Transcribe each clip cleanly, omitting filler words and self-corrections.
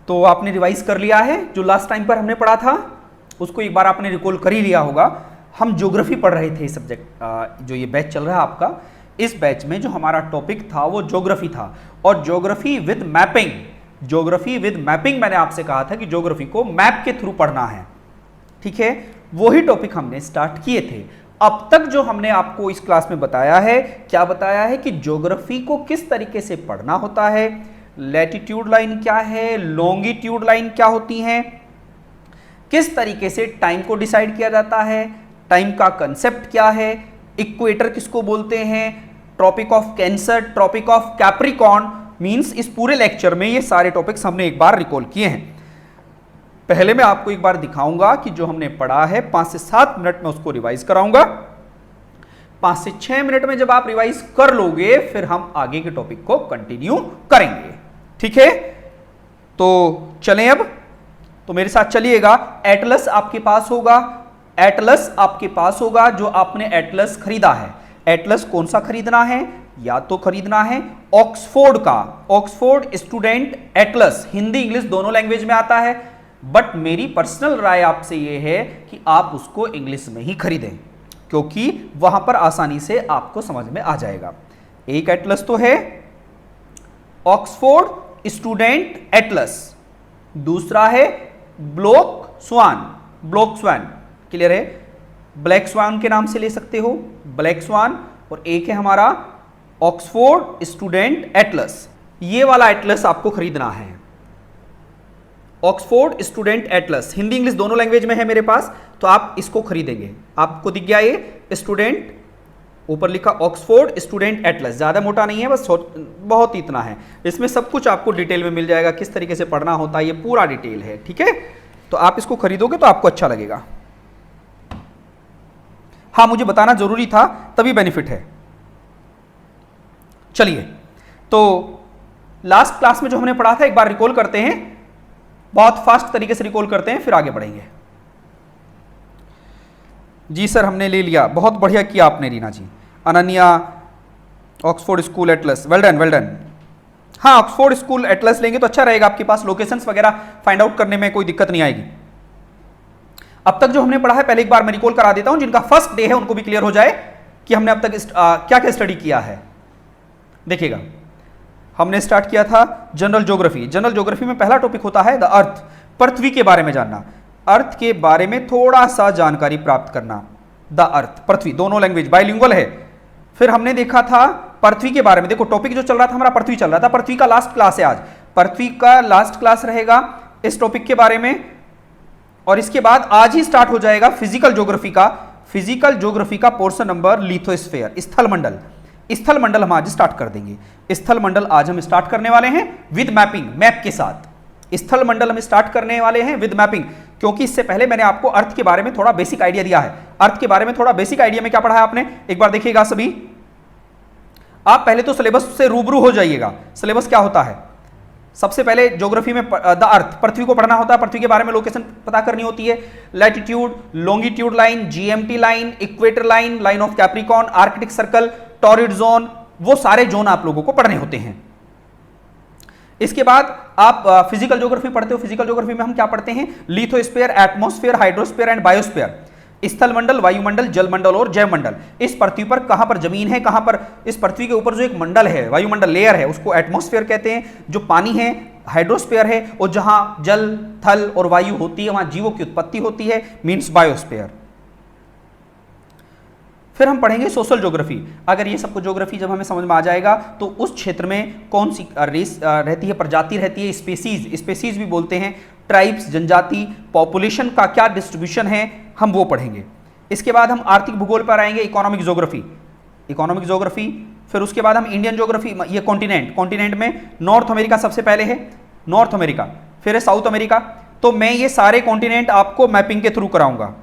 तो आपने रिवाइज कर लिया है, जो लास्ट टाइम पर हमने पढ़ा था उसको एक बार आपने रिकॉल कर ही लिया होगा। हम ज्योग्राफी पढ़ रहे थे सब्जेक्ट, जो ये बैच चल रहा है आपका, इस बैच में जो हमारा टॉपिक था वो ज्योग्राफी था, और geography with mapping, geography with mapping मैंने आपसे कहा था कि ज्योग्राफी को मैप के थ्रू पढ़ना है, ठीक है। वही टॉपिक हमने स्टार्ट किए थे। अब तक जो हमने आपको इस क्लास में बताया है, क्या बताया है कि ज्योग्राफी को किस तरीके से पढ़ना होता है, लैटिट्यूड लाइन क्या है, लॉन्गिट्यूड लाइन क्या होती हैं, किस तरीके से टाइम को डिसाइड किया जाता है, टाइम का कंसेप्ट क्या है, इक्वेटर किसको बोलते हैं, tropic of cancer, tropic of capricorn, means इस पूरे लेक्चर में ये सारे टॉपिक्स हमने एक बार रिकॉल किए हैं। पहले मैं आपको एक बार दिखाऊंगा कि जो हमने पढ़ा है 5 से 7 मिनट में उसको रिवाइज कराऊंगा। 5 से 6 मिनट में जब आप रिवाइज कर लोगे फिर हम आगे के टॉपिक को कंटिन्यू करेंगे, ठीक है। तो चलें अब, तो मेरे साथ चलिएगा। एटलस आपके पास होगा, एटलस आपके पास होगा, जो आपने एटलस खरीदा है। एटलस कौन सा खरीदना है, या तो खरीदना है ऑक्सफोर्ड का, Oxford student Atlas, Hindi English दोनों लैंग्वेज में आता है, बट मेरी पर्सनल राय आपसे यह है कि आप उसको इंग्लिश में ही खरीदें, क्योंकि वहां पर आसानी से आपको समझ में आ जाएगा। एक एटलस तो है ऑक्सफोर्ड स्टूडेंट एटलस, दूसरा है black swan, black swan clear है, ब्लैक स्वान के नाम से ले सकते हो, ब्लैक स्वान, और एक है हमारा ऑक्सफोर्ड स्टूडेंट एटलस। ये वाला एटलस आपको खरीदना है, Oxford student Atlas, Hindi English दोनों लैंग्वेज में है मेरे पास, तो आप इसको खरीदेंगे। आपको दिख गया ये स्टूडेंट, ऊपर लिखा ऑक्सफोर्ड स्टूडेंट एटलस, ज्यादा मोटा नहीं है, बस बहुत ही इतना है। इसमें सब कुछ आपको डिटेल में मिल जाएगा, किस तरीके से पढ़ना होता है, ये पूरा डिटेल है, ठीक है। तो आप इसको खरीदोगे तो आपको अच्छा लगेगा। हाँ, मुझे बताना जरूरी था, तभी बेनिफिट है। चलिए, तो लास्ट क्लास में जो हमने पढ़ा था एक बार रिकॉल करते हैं, बहुत फास्ट तरीके से रिकॉल करते हैं, फिर आगे बढ़ेंगे। जी सर, हमने ले लिया, बहुत बढ़िया किया आपने Reena ji. Ananya, Oxford school atlas, well done well done. हाँ, ऑक्सफोर्ड स्कूल एटलस लेंगे तो अच्छा रहेगा, आपके पास लोकेशंस वगैरह फाइंड आउट करने में कोई दिक्कत नहीं आएगी। अब तक जो हमने पढ़ा है पहले एक बार मैं रिकॉल करा देता हूं, जिनका फर्स्ट डे है उनको भी क्लियर हो जाए कि हमने अब तक क्या क्या स्टडी किया है। देखिएगा, हमने स्टार्ट किया था जनरल ज्योग्राफी। जनरल ज्योग्राफी में पहला टॉपिक होता है द अर्थ, पृथ्वी के बारे में जानना, अर्थ के बारे में थोड़ा सा जानकारी प्राप्त करना। द अर्थ, पृथ्वी, दोनों लैंग्वेज बाइलिंगुअल है। फिर हमने देखा था पृथ्वी के बारे में, देखो टॉपिक जो चल रहा था हमारा पृथ्वी चल रहा था, पृथ्वी का लास्ट क्लास है आज, पृथ्वी का लास्ट क्लास रहेगा इस टॉपिक के बारे में। और इसके बाद आज ही स्टार्ट हो जाएगा फिजिकल ज्योग्राफी का, फिजिकल ज्योग्राफी का पोर्शन नंबर लिथोस्फीयर, स्थल मंडल। स्थल मंडल हम आज स्टार्ट कर देंगे। स्थल मंडल आज हम स्टार्ट करने वाले हैं विद मैपिंग, मैप के साथ स्थल मंडल हम स्टार्ट करने वाले हैं विद मैपिंग, क्योंकि इससे पहले मैंने आपको अर्थ के बारे में थोड़ा बेसिक आइडिया दिया है। अर्थ के बारे में थोड़ा बेसिक आइडिया में क्या पढ़ा है आपने, एक बार देखिएगा सभी। आप पहले तो सिलेबस से रूबरू हो जाइएगा। सिलेबस क्या होता है, सबसे पहले ज्योग्राफी में द अर्थ, पृथ्वी को पढ़ना होता है, पृथ्वी के बारे में लोकेशन पता करनी होती है, latitude, longitude line, GMT line, equator line, line of Capricorn, Arctic circle, torrid zone, वो सारे जोन आप लोगों को पढ़ने होते हैं। इसके बाद आप फिजिकल ज्योग्राफी पढ़ते हो। फिजिकल ज्योग्राफी में हम क्या पढ़ते हैं, lithosphere, atmosphere, hydrosphere and biosphere, स्थल मंडल, वायुमंडल, जल मंडल और जैव मंडल। इस पृथ्वी पर कहां पर जमीन है, कहां पर इस पृथ्वी के ऊपर जो एक मंडल है, वायुमंडल लेयर है, उसको एटमॉस्फेयर कहते हैं, जो पानी है हाइड्रोस्फीयर है, और जहां जल, थल और वायु होती है वहां जीवों की उत्पत्ति होती है, मींस बायोस्फीयर। फिर हम पढ़ेंगे सोशल ज्योग्राफी। अगर ये सबको ज्योग्राफी जब हमें समझ में आ जाएगा तो उस क्षेत्र में कौन सी रेस रहती है, प्रजाति रहती है, स्पेसीज, स्पेसीज भी बोलते हैं, ट्राइब्स, जनजाति, पॉपुलेशन का क्या डिस्ट्रीब्यूशन है, हम वो पढ़ेंगे। इसके बाद हम आर्थिक भूगोल पर आएंगे, इकोनॉमिक ज्योग्राफी, इकोनॉमिक ज्योग्राफी। फिर उसके बाद हम इंडियन ज्योग्राफी, ये कॉन्टिनेंट, कॉन्टिनेंट में नॉर्थ अमेरिका सबसे पहले है, नॉर्थ अमेरिका, फिर है साउथ अमेरिका। तो मैं ये सारे कॉन्टिनेंट आपको मैपिंग के थ्रू कराऊंगा,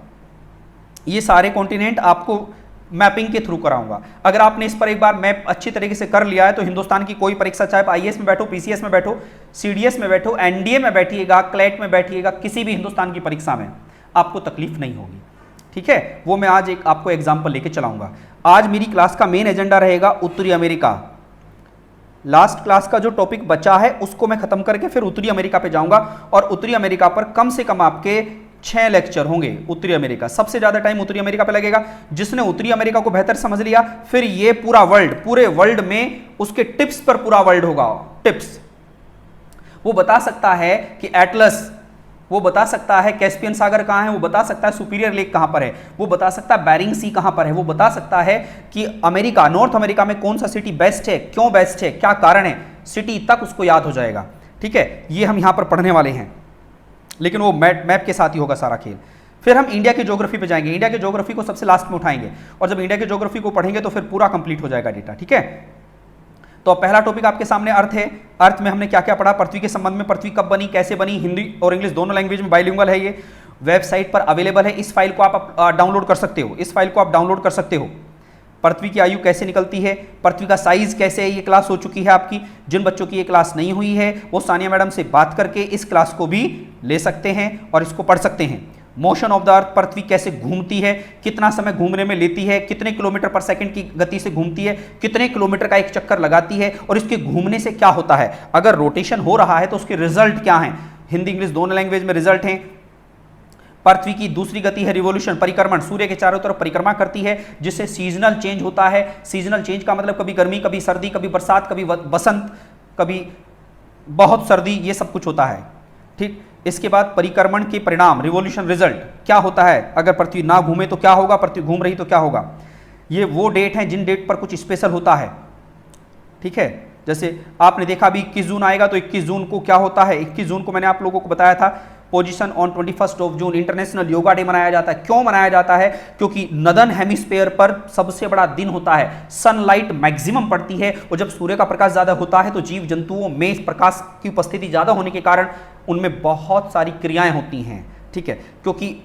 ये सारे कॉन्टिनेंट आपको मैपिंग के थ्रू कराऊंगा। अगर आपने इस पर एक बार मैप अच्छी तरीके से कर लिया है तो हिंदुस्तान की कोई परीक्षा, चाहे आईएएस में बैठो, पीसीएस में बैठो, सीडीएस में बैठो, एनडीए में बैठिएगा, क्लैट में बैठिएगा, किसी भी हिंदुस्तान की परीक्षा में आपको तकलीफ नहीं होगी, ठीक है। वो मैं आज एक आपको एग्जाम्पल लेके चलाऊंगा। आज मेरी क्लास का मेन एजेंडा रहेगा उत्तरी अमेरिका, लास्ट क्लास का जो टॉपिक बचा है उसको मैं खत्म करके फिर उत्तरी अमेरिका पे जाऊंगा, और उत्तरी अमेरिका पर कम से कम आपके 6 लेक्चर होंगे। उत्तरी अमेरिका सबसे ज्यादा टाइम उत्तरी अमेरिका पे लगेगा। जिसने उत्तरी अमेरिका को बेहतर समझ लिया, फिर ये पूरा वर्ल्ड, पूरे वर्ल्ड में उसके टिप्स पर पूरा वर्ल्ड होगा। टिप्स वो बता सकता है कि एटलस, वो बता सकता है कैस्पियन सागर कहां है, वो बता सकता है सुपीरियर लेक कहां पर है, वो बता सकता है बैरिंग सी कहां पर है, वो बता सकता है कि अमेरिका, नॉर्थ अमेरिका में कौन सा सिटी बेस्ट है, क्यों बेस्ट है, क्या कारण है, सिटी तक उसको याद हो जाएगा। ठीक है, ये हम यहां पर पढ़ने वाले हैं, लेकिन वो मैप के साथ ही होगा सारा खेल। फिर हम इंडिया की ज्योग्राफी पे जाएंगे। इंडिया की ज्योग्राफी को सबसे लास्ट में उठाएंगे, और जब इंडिया की ज्योग्राफी को पढ़ेंगे तो फिर पूरा कंप्लीट हो जाएगा डेटा। ठीक है, तो पहला टॉपिक आपके सामने अर्थ है। अर्थ में हमने क्या क्या पढ़ा, पृथ्वी के संबंध में, पृथ्वी कब बनी, कैसे बनी, हिंदी और इंग्लिश दोनों लैंग्वेज में बाइलिंगुअल है। ये वेबसाइट पर अवेलेबल है, इस फाइल को आप डाउनलोड कर सकते हो, इस फाइल को आप डाउनलोड कर सकते हो। पृथ्वी की आयु कैसे निकलती है, पृथ्वी का साइज कैसे है, ये क्लास हो चुकी है आपकी। जिन बच्चों की ये क्लास नहीं हुई है वो सानिया मैडम से बात करके इस क्लास को भी ले सकते हैं और इसको पढ़ सकते हैं। मोशन ऑफ द अर्थ, पृथ्वी कैसे घूमती है, कितना समय घूमने में लेती है, कितने किलोमीटर पर सेकंड की गति से घूमती है, कितने किलोमीटर का एक चक्कर लगाती है, और इसके घूमने से क्या होता है, अगर रोटेशन हो रहा है तो उसके रिजल्ट क्या हैं। हिंदी इंग्लिश दोनों लैंग्वेज में रिजल्ट हैं। पृथ्वी की दूसरी गति है रिवोल्यूशन, परिक्रमण, सूर्य के चारों तरफ परिक्रमा करती है, जिससे सीजनल चेंज होता है। सीजनल चेंज का मतलब कभी गर्मी, कभी सर्दी, कभी बरसात, कभी बसंत, कभी बहुत सर्दी, ये सब कुछ होता है। ठीक, इसके बाद परिक्रमण के परिणाम, रिवोल्यूशन रिजल्ट क्या होता है, अगर पृथ्वी ना घूमे तो क्या होगा, पृथ्वी घूम रही तो क्या होगा। ये वो डेट हैं जिन डेट पर कुछ स्पेशल होता है। ठीक है, जैसे आपने देखा अभी 21 जून आएगा तो 21 जून को क्या होता है, 21 जून को मैंने आप लोगों को बताया था, position on 21 June international yoga day मनाया जाता है। क्यों मनाया जाता है, क्योंकि नदर्न हेमिस्फीयर पर सबसे बड़ा दिन होता है, सनलाइट मैक्सिमम पड़ती है, और जब सूर्य का प्रकाश ज्यादा होता है तो जीव जंतुओं में प्रकाश की उपस्थिति ज्यादा होने के कारण उनमें बहुत सारी क्रियाएं होती हैं। ठीक है, क्योंकि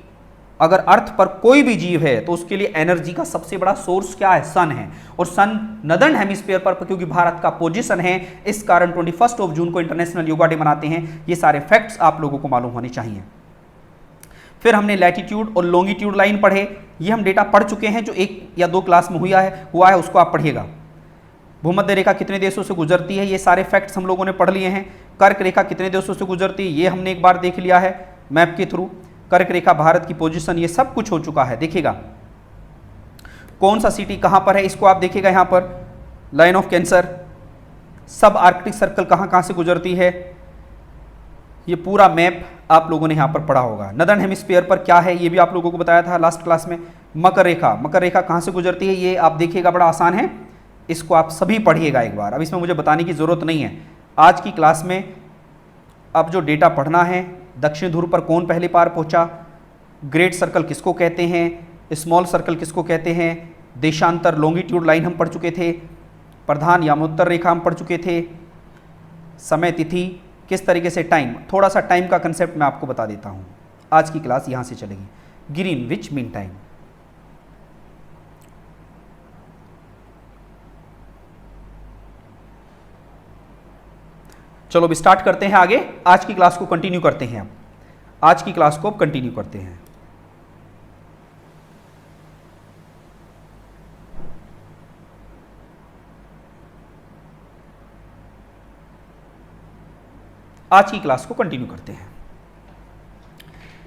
अगर अर्थ पर कोई भी जीव है तो उसके लिए एनर्जी का सबसे बड़ा सोर्स क्या है, सन है, और सन नदर्न हेमिस्फीयर पर क्योंकि भारत का पोजीशन है, इस कारण 21 जून को इंटरनेशनल योगा डे मनाते हैं। ये सारे फैक्ट्स आप लोगों को मालूम होने चाहिए। फिर हमने लैटिट्यूड और लॉन्गिट्यूड लाइन पढ़े, ये हम डेटा पढ़ चुके हैं, जो 1 या 2 क्लास में हुआ है उसको आप पढ़िएगा। भूमध्य रेखा कितने देशों से गुजरती है, ये सारे फैक्ट्स हम लोगों ने पढ़ लिए हैं। कर्क रेखा कितने देशों से गुजरती है, ये हमने एक बार देख लिया है मैप के थ्रू। कर्क रेखा, भारत की पोजीशन, ये सब कुछ हो चुका है। देखिएगा कौन सा सिटी कहां पर है, इसको आप देखिएगा। यहां पर लाइन ऑफ कैंसर, सब आर्कटिक सर्कल कहां कहां से गुजरती है, ये पूरा मैप आप लोगों ने यहां पर पढ़ा होगा। नदर्न हेमिस्फीयर पर क्या है ये भी आप लोगों को बताया था लास्ट क्लास में। मकर रेखा, मकर रेखा कहां से गुजरती है ये आप देखिएगा, बड़ा आसान है, इसको आप सभी पढ़िएगा एक बार। अब इसमें मुझे बताने की जरूरत नहीं है। आज की क्लास में अब जो डेटा पढ़ना है, दक्षिण ध्रुव पर कौन पहले पार पहुंचा, ग्रेट सर्कल किसको कहते हैं, स्मॉल सर्कल किसको कहते हैं, देशांतर लॉन्गिट्यूड लाइन हम पढ़ चुके थे, प्रधान यामोत्तर रेखा हम पढ़ चुके थे, समय तिथि, किस तरीके से टाइम, थोड़ा सा टाइम का कंसेप्ट मैं आपको बता देता हूं। आज की क्लास यहां से चलेगी। ग्रीनविच मीन टाइम, चलो अब स्टार्ट करते हैं आगे। आज की क्लास को कंटिन्यू करते हैं। आज की क्लास को अब कंटिन्यू करते हैं। आज की क्लास को कंटिन्यू करते हैं।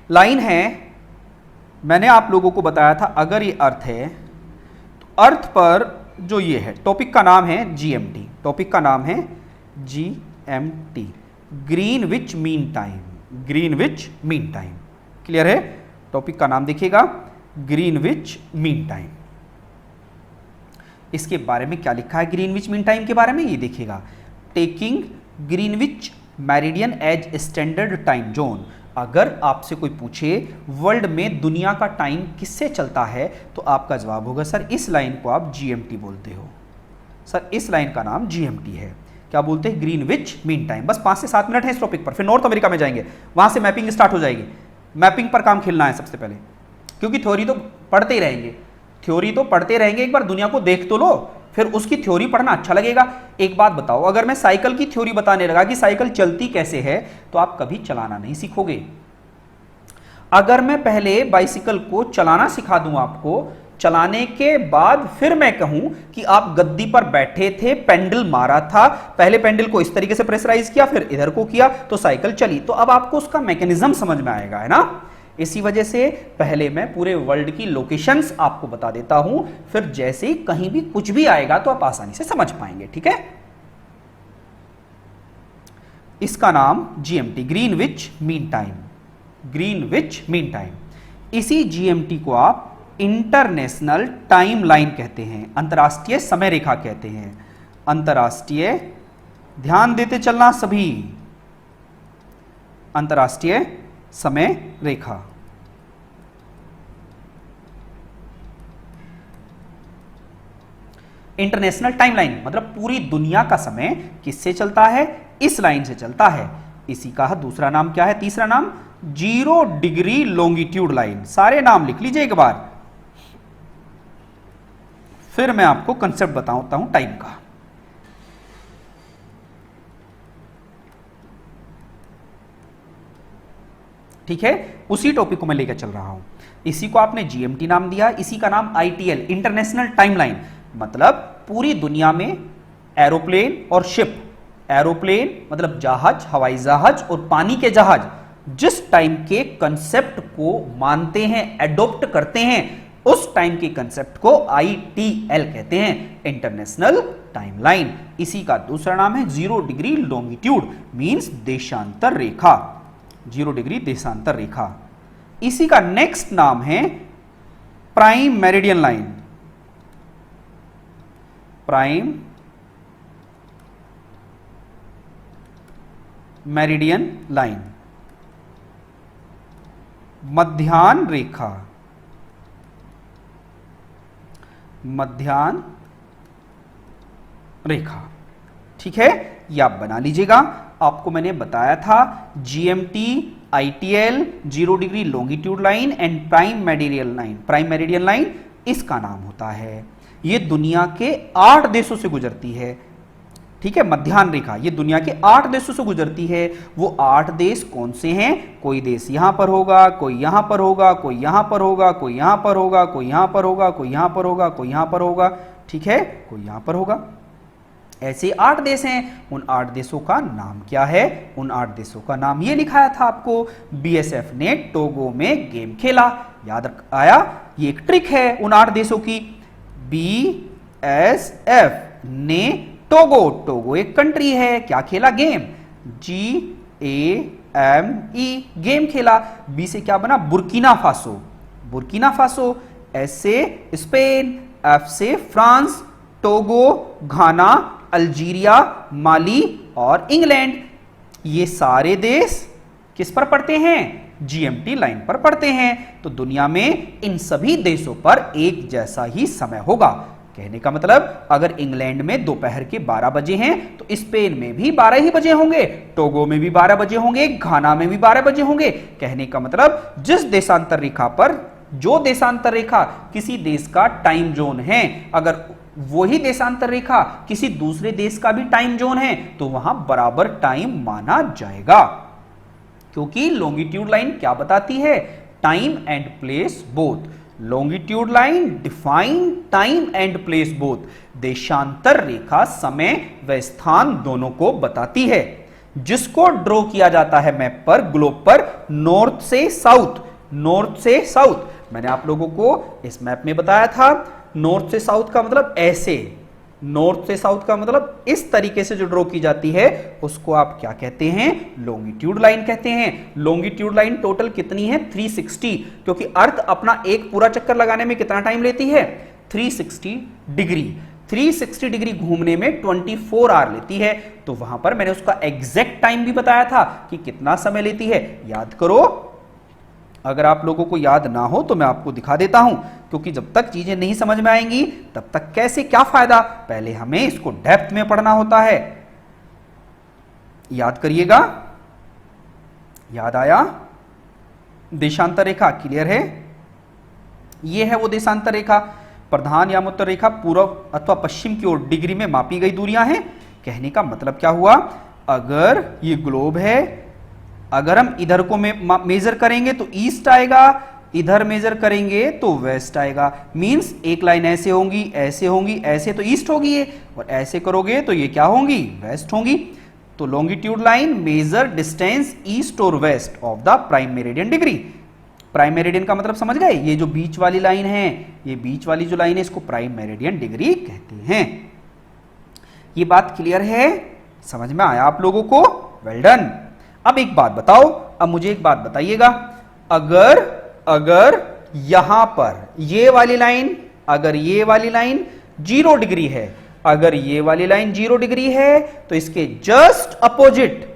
लाइन है, मैंने आप लोगों को बताया था अगर ये अर्थ है तो अर्थ पर जो ये है, टॉपिक का नाम है जीएमटी, टॉपिक का नाम है GMT, Greenwich mean time, Greenwich mean time. Clear है, टॉपिक का नाम देखिएगा ग्रीनविच मीन टाइम। इसके बारे में क्या लिखा है ग्रीनविच मीन टाइम के बारे में, ये देखिएगा, taking Greenwich meridian as standard time zone. अगर आपसे कोई पूछे वर्ल्ड में दुनिया का टाइम किससे चलता है तो आपका जवाब होगा सर इस लाइन को आप जीएमटी बोलते हो, सर इस लाइन का नाम जीएमटी है। क्या बोलते हैं, ग्रीनविच मीन टाइम। बस 5 से 7 मिनट है इस टॉपिक पर, फिर नॉर्थ अमेरिका में जाएंगे, वहां से मैपिंग स्टार्ट हो जाएगी। मैपिंग पर काम खेलना है सबसे पहले, क्योंकि थ्योरी तो पढ़ते ही रहेंगे, थ्योरी तो पढ़ते रहेंगे, एक बार दुनिया को देख तो लो, फिर उसकी थ्योरी पढ़ना अच्छा लगेगा। एक बात बताओ, अगर मैं साइकिल की थ्योरी बताने लगा कि साइकिल चलती कैसे है तो आप कभी चलाना नहीं सीखोगे। अगर मैं पहले बाइसिकल को चलाना सिखा दूं आपको चलाने के बाद फिर मैं कहूं कि आप गद्दी पर बैठे थे, पेंडल मारा था, पहले पेंडल को इस तरीके से प्रेशराइज किया, फिर इधर को किया तो साइकिल चली, तो अब आपको उसका मैकेनिज्म समझ में आएगा, है ना। इसी वजह से पहले मैं पूरे वर्ल्ड की लोकेशंस आपको बता देता हूं, फिर जैसे ही कहीं भी कुछ भी आएगा तो आप आसानी से समझ पाएंगे, ठीक है। इसका नाम GMT, Greenwich mean time, Greenwich mean time. इसी जीएमटी को आप इंटरनेशनल टाइम लाइन कहते हैं, अंतरराष्ट्रीय समय रेखा कहते हैं, अंतरराष्ट्रीय, ध्यान देते चलना सभी, अंतरराष्ट्रीय समय रेखा। इंटरनेशनल टाइम लाइन मतलब पूरी दुनिया का समय किससे चलता है, इस लाइन से चलता है। इसी का दूसरा नाम क्या है, तीसरा नाम 0 डिग्री लॉन्गिट्यूड लाइन। सारे नाम लिख लीजिए एक बार, फिर मैं आपको कंसेप्ट बताता हूं टाइम का। ठीक है, उसी टॉपिक को मैं लेकर चल रहा हूं। इसी को आपने जीएमटी नाम दिया, इसी का नाम आईटीएल, इंटरनेशनल टाइमलाइन, मतलब पूरी दुनिया में एरोप्लेन और शिप, एरोप्लेन मतलब जहाज, हवाई जहाज, और पानी के जहाज जिस टाइम के कंसेप्ट को मानते हैं, एडॉप्ट करते हैं, उस टाइम के कंसेप्ट को आईटीएल कहते हैं, इंटरनेशनल टाइमलाइन। इसी का दूसरा नाम है 0 डिग्री लॉन्गिट्यूड, मींस देशांतर रेखा, 0 डिग्री देशांतर रेखा। इसी का नेक्स्ट नाम है prime meridian line, prime meridian line, मध्याह्न रेखा, मध्याह्न रेखा। ठीक है, ये आप बना लीजिएगा। आपको मैंने बताया था GMT, ITL, 0 degree longitude line and prime meridian line. Prime meridian line इसका नाम होता है। ये दुनिया के 8 देशों से गुजरती है। ठीक है, मध्याह्न रेखा ये दुनिया के 8 देशों से गुजरती है। वो 8 देश कौन से हैं? कोई देश यहां पर होगा, कोई यहां पर होगा, कोई यहां पर होगा, कोई यहां पर होगा, कोई यहां पर होगा, कोई यहां पर होगा, कोई यहां पर होगा। ठीक है, कोई यहां पर होगा। ऐसे 8 देश हैं। उन 8 देशों का नाम क्या है? उन 8 देशों का नाम ये लिखाया था आपको। बीएसएफ ने टोगो में गेम खेला, याद आया? ये एक ट्रिक है उन 8 देशों की। बीएसएफ ने टोगो, टोगो एक कंट्री है, क्या खेला? गेम। GAME गेम खेला। बी से क्या बना? Burkina Faso, Burkina Faso. S से स्पेन, एफ से फ्रांस, टोगो, घाना, अल्जीरिया, माली और इंग्लैंड। ये सारे देश किस पर पड़ते हैं? जीएमटी लाइन पर पड़ते हैं। तो दुनिया में इन सभी देशों पर एक जैसा ही समय होगा। कहने का मतलब अगर इंग्लैंड में दोपहर के 12 बजे हैं तो स्पेन में भी 12 ही बजे होंगे, टोगो में भी 12 बजे होंगे, घाना में भी 12 बजे होंगे। कहने का मतलब जिस देशांतर रेखा पर, जो देशांतर रेखा किसी देश का टाइम जोन है, अगर वही देशांतर रेखा किसी दूसरे देश का भी टाइम जोन है तो वहां बराबर टाइम माना जाएगा। क्योंकि लॉन्गिट्यूड लाइन क्या बताती है? Time and place both. Longitude line define time and place both. देशांतर रेखा समय व स्थान दोनों को बताती है। जिसको ड्रॉ किया जाता है मैप पर, ग्लोब पर, नॉर्थ से साउथ, नॉर्थ से साउथ। मैंने आप लोगों को इस मैप में बताया था, नॉर्थ से साउथ का मतलब ऐसे, नॉर्थ से साउथ का मतलब इस तरीके से जो ड्रॉ की जाती है उसको आप क्या कहते हैं? लॉन्गिट्यूड लाइन कहते हैं। लॉन्गिट्यूड लाइन टोटल कितनी है? 360, क्योंकि अर्थ अपना एक पूरा चक्कर लगाने में कितना टाइम लेती है? 360 डिग्री। 360 डिग्री घूमने में 24 आवर लेती है। तो वहां पर मैंने उसका एग्जैक्ट टाइम भी बताया था कि कितना समय लेती है। याद करो, अगर आप लोगों को याद ना हो तो मैं आपको दिखा देता हूं, क्योंकि जब तक चीजें नहीं समझ में आएंगी तब तक कैसे, क्या फायदा? पहले हमें इसको डेप्थ में पढ़ना होता है। याद करिएगा, याद आया? देशांतर रेखा क्लियर है? यह है वो देशांतर रेखा। प्रधान या उत्तर रेखा पूर्व अथवा पश्चिम की ओर डिग्री में मापी गई दूरियां हैं। कहने का मतलब क्या हुआ? अगर ये ग्लोब है, अगर हम इधर को मेजर करेंगे तो ईस्ट आएगा, इधर मेजर करेंगे तो वेस्ट आएगा, मींस एक लाइन ऐसे होंगी, ऐसे होंगी, ऐसे तो ईस्ट होगी ये, और ऐसे करोगे तो ये क्या होंगी, वेस्ट होंगी। तो longitude line measure distance east और west of the prime meridian degree. Prime meridian का मतलब समझ गए, ये जो बीच वाली लाइन है, ये बीच वाली जो लाइन है इसको प्राइम मेरिडियन डिग्री कहते हैं। ये बात क्लियर है, समझ में आया आप लोगों को? Well done. अब एक बात बताओ, अब मुझे एक बात बताइएगा, अगर यहां पर ये वाली लाइन, अगर ये वाली लाइन 0 डिग्री है, अगर ये वाली लाइन 0 डिग्री है तो इसके जस्ट अपोजिट,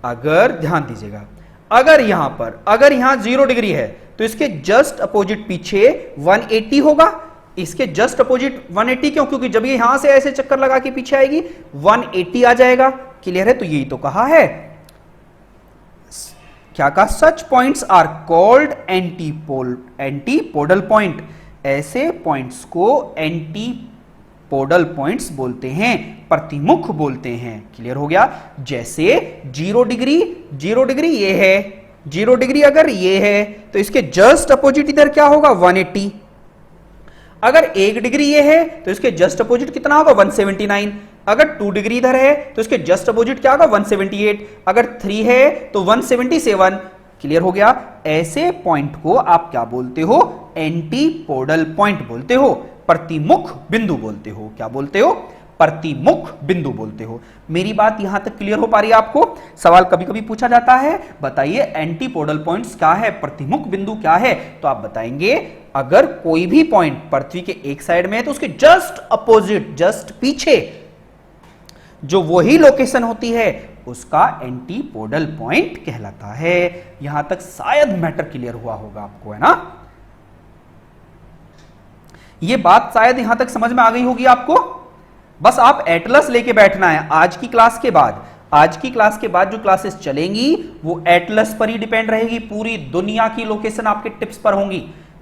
अगर ध्यान दीजिएगा, अगर यहां 0 डिग्री है तो इसके जस्ट अपोजिट पीछे 180 होगा। इसके जस्ट अपोजिट 180 क्यों? क्योंकि जब ये यहां से ऐसे चक्कर लगा के पीछे आएगी 180 आ जाएगा। क्लियर है? तो यही तो कहा है, क्या कहा, such points are called antipodal point. ऐसे पॉइंट्स को एंटीपोडल पॉइंट्स बोलते हैं, प्रतिमुख बोलते हैं। क्लियर हो गया? जैसे 0 डिग्री ये है, 0 डिग्री अगर ये है तो इसके जस्ट अपोजिट इधर क्या होगा, 180। अगर 1 डिग्री ये है तो इसके जस्ट अपोजिट कितना होगा, 179। अगर 2 डिग्री इधर है तो इसके जस्ट अपोजिट क्या होगा, 178। अगर 3 है तो 177। क्लियर हो गया? ऐसे पॉइंट को आप क्या बोलते हो, एंटीपोडल पॉइंट बोलते हो, प्रतिमुख बिंदु बोलते हो। क्या बोलते हो? प्रतिमुख बिंदु बोलते हो। मेरी बात यहां तक क्लियर हो पा रही है आपको? सवाल कभी कभी पूछा जाता है, बताइए एंटीपोडल पॉइंट्स क्या है, प्रतिमुख बिंदु क्या है? तो आप बताएंगे अगर कोई भी पॉइंट पृथ्वी के एक साइड में है तो उसके जस्ट अपोजिट, जस्ट पीछे जो वही लोकेशन होती है उसका एंटीपोडल पॉइंट कहलाता है। यहां तक शायद मैटर क्लियर हुआ होगा आपको, है ना? यह बात शायद यहां तक समझ में आ गई होगी आपको। बस आप एटलस लेके बैठना है। आज की क्लास के बाद जो क्लासेस चलेंगी वो एटलस पर ही डिपेंड रहेगी। पूरी दुनिया की लोकेशन आपके टिप्स पर होंगी।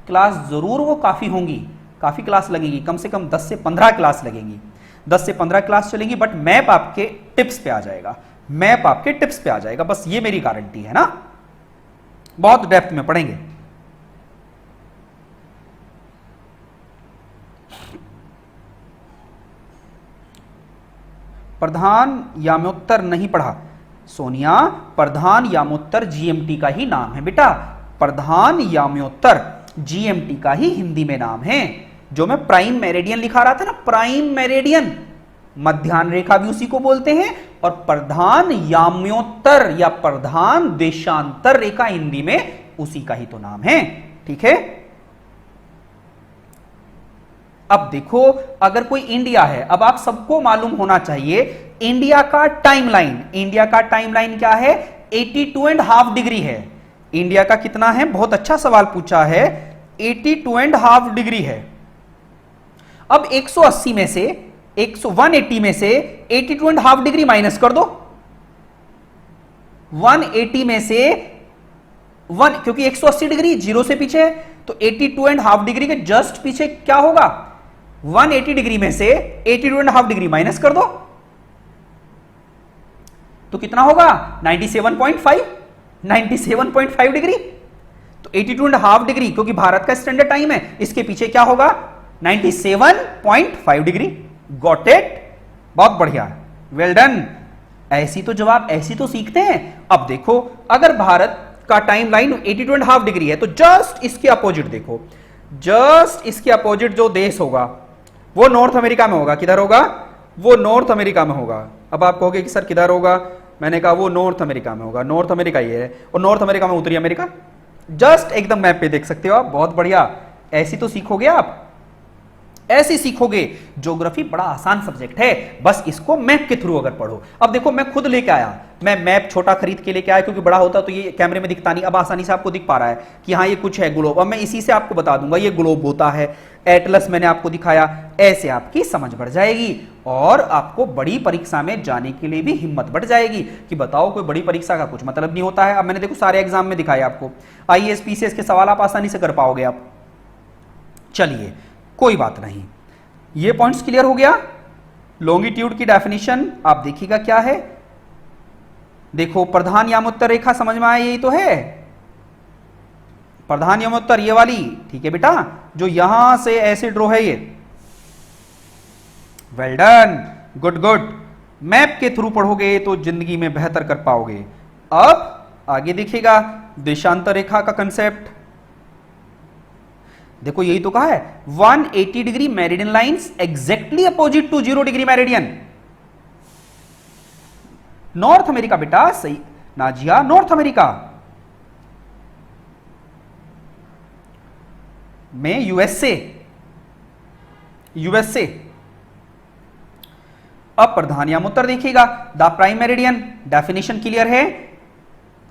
क्लास जरूर वो काफी होंगी, काफी क्लास लगेगी, कम से कम 10 से 15 क्लास लगेंगी, 10 से 15 क्लास चलेंगी। बट मैप आपके टिप्स पे आ जाएगा, मैप आपके टिप्स पे आ जाएगा, बस ये मेरी गारंटी है ना। बहुत डेप्थ में पढ़ेंगे। प्रधान यामोत्तर नहीं पढ़ा सोनिया, प्रधान यामोत्तर जीएमटी का ही नाम है बेटा। प्रधान यामोत्तर जीएमटी का ही हिंदी में नाम है। जो मैं प्राइम मेरिडियन लिखा रहा था ना, प्राइम मेरिडियन, मध्याह्न रेखा भी उसी को बोलते हैं, और प्रधान याम्योत्तर या प्रधान देशांतर रेखा हिंदी में उसी का ही तो नाम है। ठीक है? अब देखो, अगर कोई इंडिया है, अब आप सबको मालूम होना चाहिए इंडिया का टाइमलाइन। इंडिया का टाइमलाइन क्या है, 82.5 डिग्री है। इंडिया का कितना है? बहुत अच्छा सवाल पूछा है, 82.5 डिग्री है। अब 180 में से 180 में से 82.5 डिग्री माइनस कर दो। 180 में से 1, क्योंकि 180 डिग्री 0 से पीछे है, तो 82.5 डिग्री के जस्ट पीछे क्या होगा, 180 डिग्री में से 82.5 डिग्री माइनस कर दो तो कितना होगा, 97.5 डिग्री। तो 82.5 डिग्री, क्योंकि भारत का स्टैंडर्ड टाइम है, इसके पीछे क्या होगा, 97.5 डिग्री। Got it? बहुत बढ़िया, वेल डन। ऐसी तो जवाब, ऐसी तो सीखते हैं। अब देखो, अगर भारत का टाइम लाइन 82.5 डिग्री है तो जस्ट इसके अपोजिट देखो, जस्ट इसके अपोजिट जो देश होगा वो नॉर्थ अमेरिका में होगा। किधर होगा? वो नॉर्थ अमेरिका में होगा। अब आप कहोगे कि सर किधर होगा? मैंने कहा वो नॉर्थ अमेरिका में होगा। नॉर्थ अमेरिका ये है, और नॉर्थ अमेरिका में उत्तरी अमेरिका। जस्ट एकदम मैप पे देख सकते हो आप। बहुत बढ़िया, ऐसी तो सीखोगे आप, ऐसे सीखोगे। ज्योग्राफी बड़ा आसान सब्जेक्ट है, बस इसको मैप के थ्रू अगर पढ़ो। अब देखो, मैं खुद लेके आया, मैं मैप छोटा खरीद के लेके आया, क्योंकि बड़ा होता तो ये कैमरे में दिखता नहीं। अब आसानी से आपको दिख पा रहा है कि हाँ ये कुछ है ग्लोब। अब मैं इसी से आपको बता दूंगा ये ग्लोब होता है। एटलस मैंने आपको दिखाया, ऐसे आपकी समझ बढ़ जाएगी और आपको बड़ी परीक्षा में जाने के लिए भी हिम्मत बढ़ जाएगी कि बताओ कोई बड़ी परीक्षा का कुछ मतलब नहीं होता है। अब मैंने देखो सारे एग्जाम में दिखाया आपको, आईएएस पीसीएस के सवाल आप आसानी से कर पाओगे आप। चलिए, कोई बात नहीं, ये पॉइंट्स क्लियर हो गया। लॉन्गिट्यूड की डेफिनेशन आप देखिएगा क्या है। देखो, प्रधान यामोत्तर रेखा समझ में आया, यही तो है। प्रधानमोत्तर ये वाली, ठीक है बेटा, जो यहां से ऐसे ड्रॉ है ये। Well done, good good. Map के थ्रू पढ़ोगे तो जिंदगी में बेहतर कर पाओगे। अब आगे देखिएगा देशांतर रेखा का कंसेप्ट। देखो यही तो कहा है 180 degree meridian lines exactly opposite to 0 degree meridian. North America बेटा, सही नाजिया, नॉर्थ अमेरिका में यूएसए। अब प्रधानयामोत्तर देखिएगा, the prime meridian, definition clear है,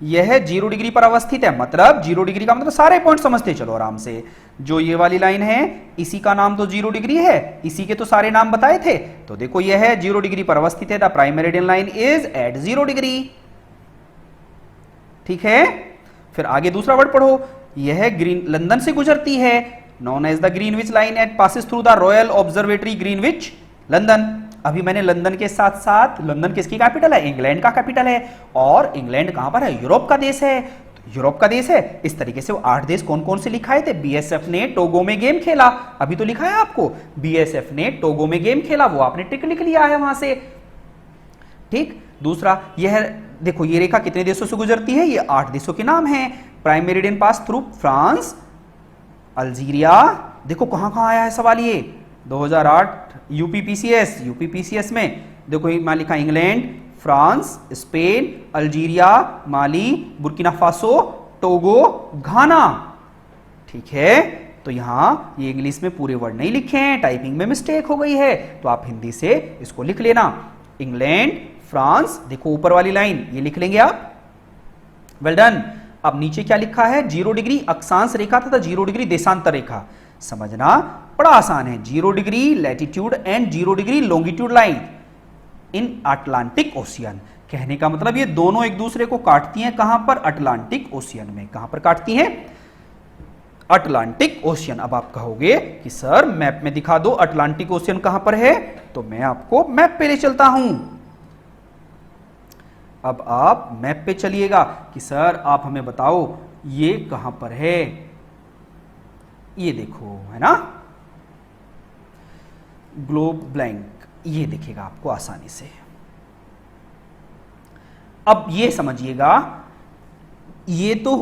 यह 0 डिग्री पर अवस्थित है। मतलब 0 डिग्री का मतलब सारे पॉइंट समझते चलो आराम से। जो ये वाली लाइन है इसी का नाम तो 0 डिग्री है, इसी के तो सारे नाम बताए थे। तो देखो यह है 0 डिग्री पर अवस्थित है, the prime meridian line is at 0 degree. ठीक है, फिर आगे दूसरा वर्ड पढ़ो, यह ग्रीन लंदन से गुजरती है, known as the Greenwich line at passes through the Royal Observatory Greenwich London. अभी मैंने लंदन के साथ साथ, लंदन किसकी कैपिटल है? इंग्लैंड का कैपिटल है। और इंग्लैंड कहां पर है? यूरोप का देश है। यूरोप का देश है। इस तरीके से वो 8 देश कौन कौन से लिखाए थे? बीएसएफ ने टोगो में गेम खेला, अभी तो लिखा है आपको, बीएसएफ ने टोगो में गेम खेला, वो आपने टिक लिख लिया है वहां से। ठीक, दूसरा यह देखो, ये रेखा कितने देशों से गुजरती है? ये 8 देशों के नाम है। Prime meridian pass through France, Algeria, देखो कहां कहां आया है सवाल ये 2008 यूपीपीसीएस में देखो यहां लिखा इंग्लैंड, फ्रांस, स्पेन, अल्जीरिया, माली, बुर्किना फासो, टोगो, घाना। ठीक है, तो यहां ये इंग्लिश में पूरे वर्ड नहीं लिखे हैं, टाइपिंग में मिस्टेक हो गई है, तो आप हिंदी से इसको लिख लेना। इंग्लैंड, फ्रांस, देखो ऊपर वाली लाइन ये लिख लेंगे आप। Well done. अब नीचे क्या लिखा है? 0 डिग्री अक्षांश रेखा तथा 0 डिग्री देशांतर रेखा। समझना बड़ा आसान है। 0 degree latitude and 0 degree longitude line in Atlantic ocean. कहने का मतलब ये दोनों एक दूसरे को काटती हैं, कहां पर? अटलांटिक ओशियन में। कहां पर काटती हैं? Atlantic ocean. अब आप कहोगे कि सर मैप में दिखा दो अटलांटिक ओशियन कहां पर है, तो मैं आपको मैप पे ले चलता हूं। अब आप मैप पे चलिएगा कि सर आप हमें बताओ ये कहां पर है। ये देखो, है ना, ग्लोब ब्लैंक, ये दिखेगा आपको आसानी से। अब ये समझिएगा, ये तो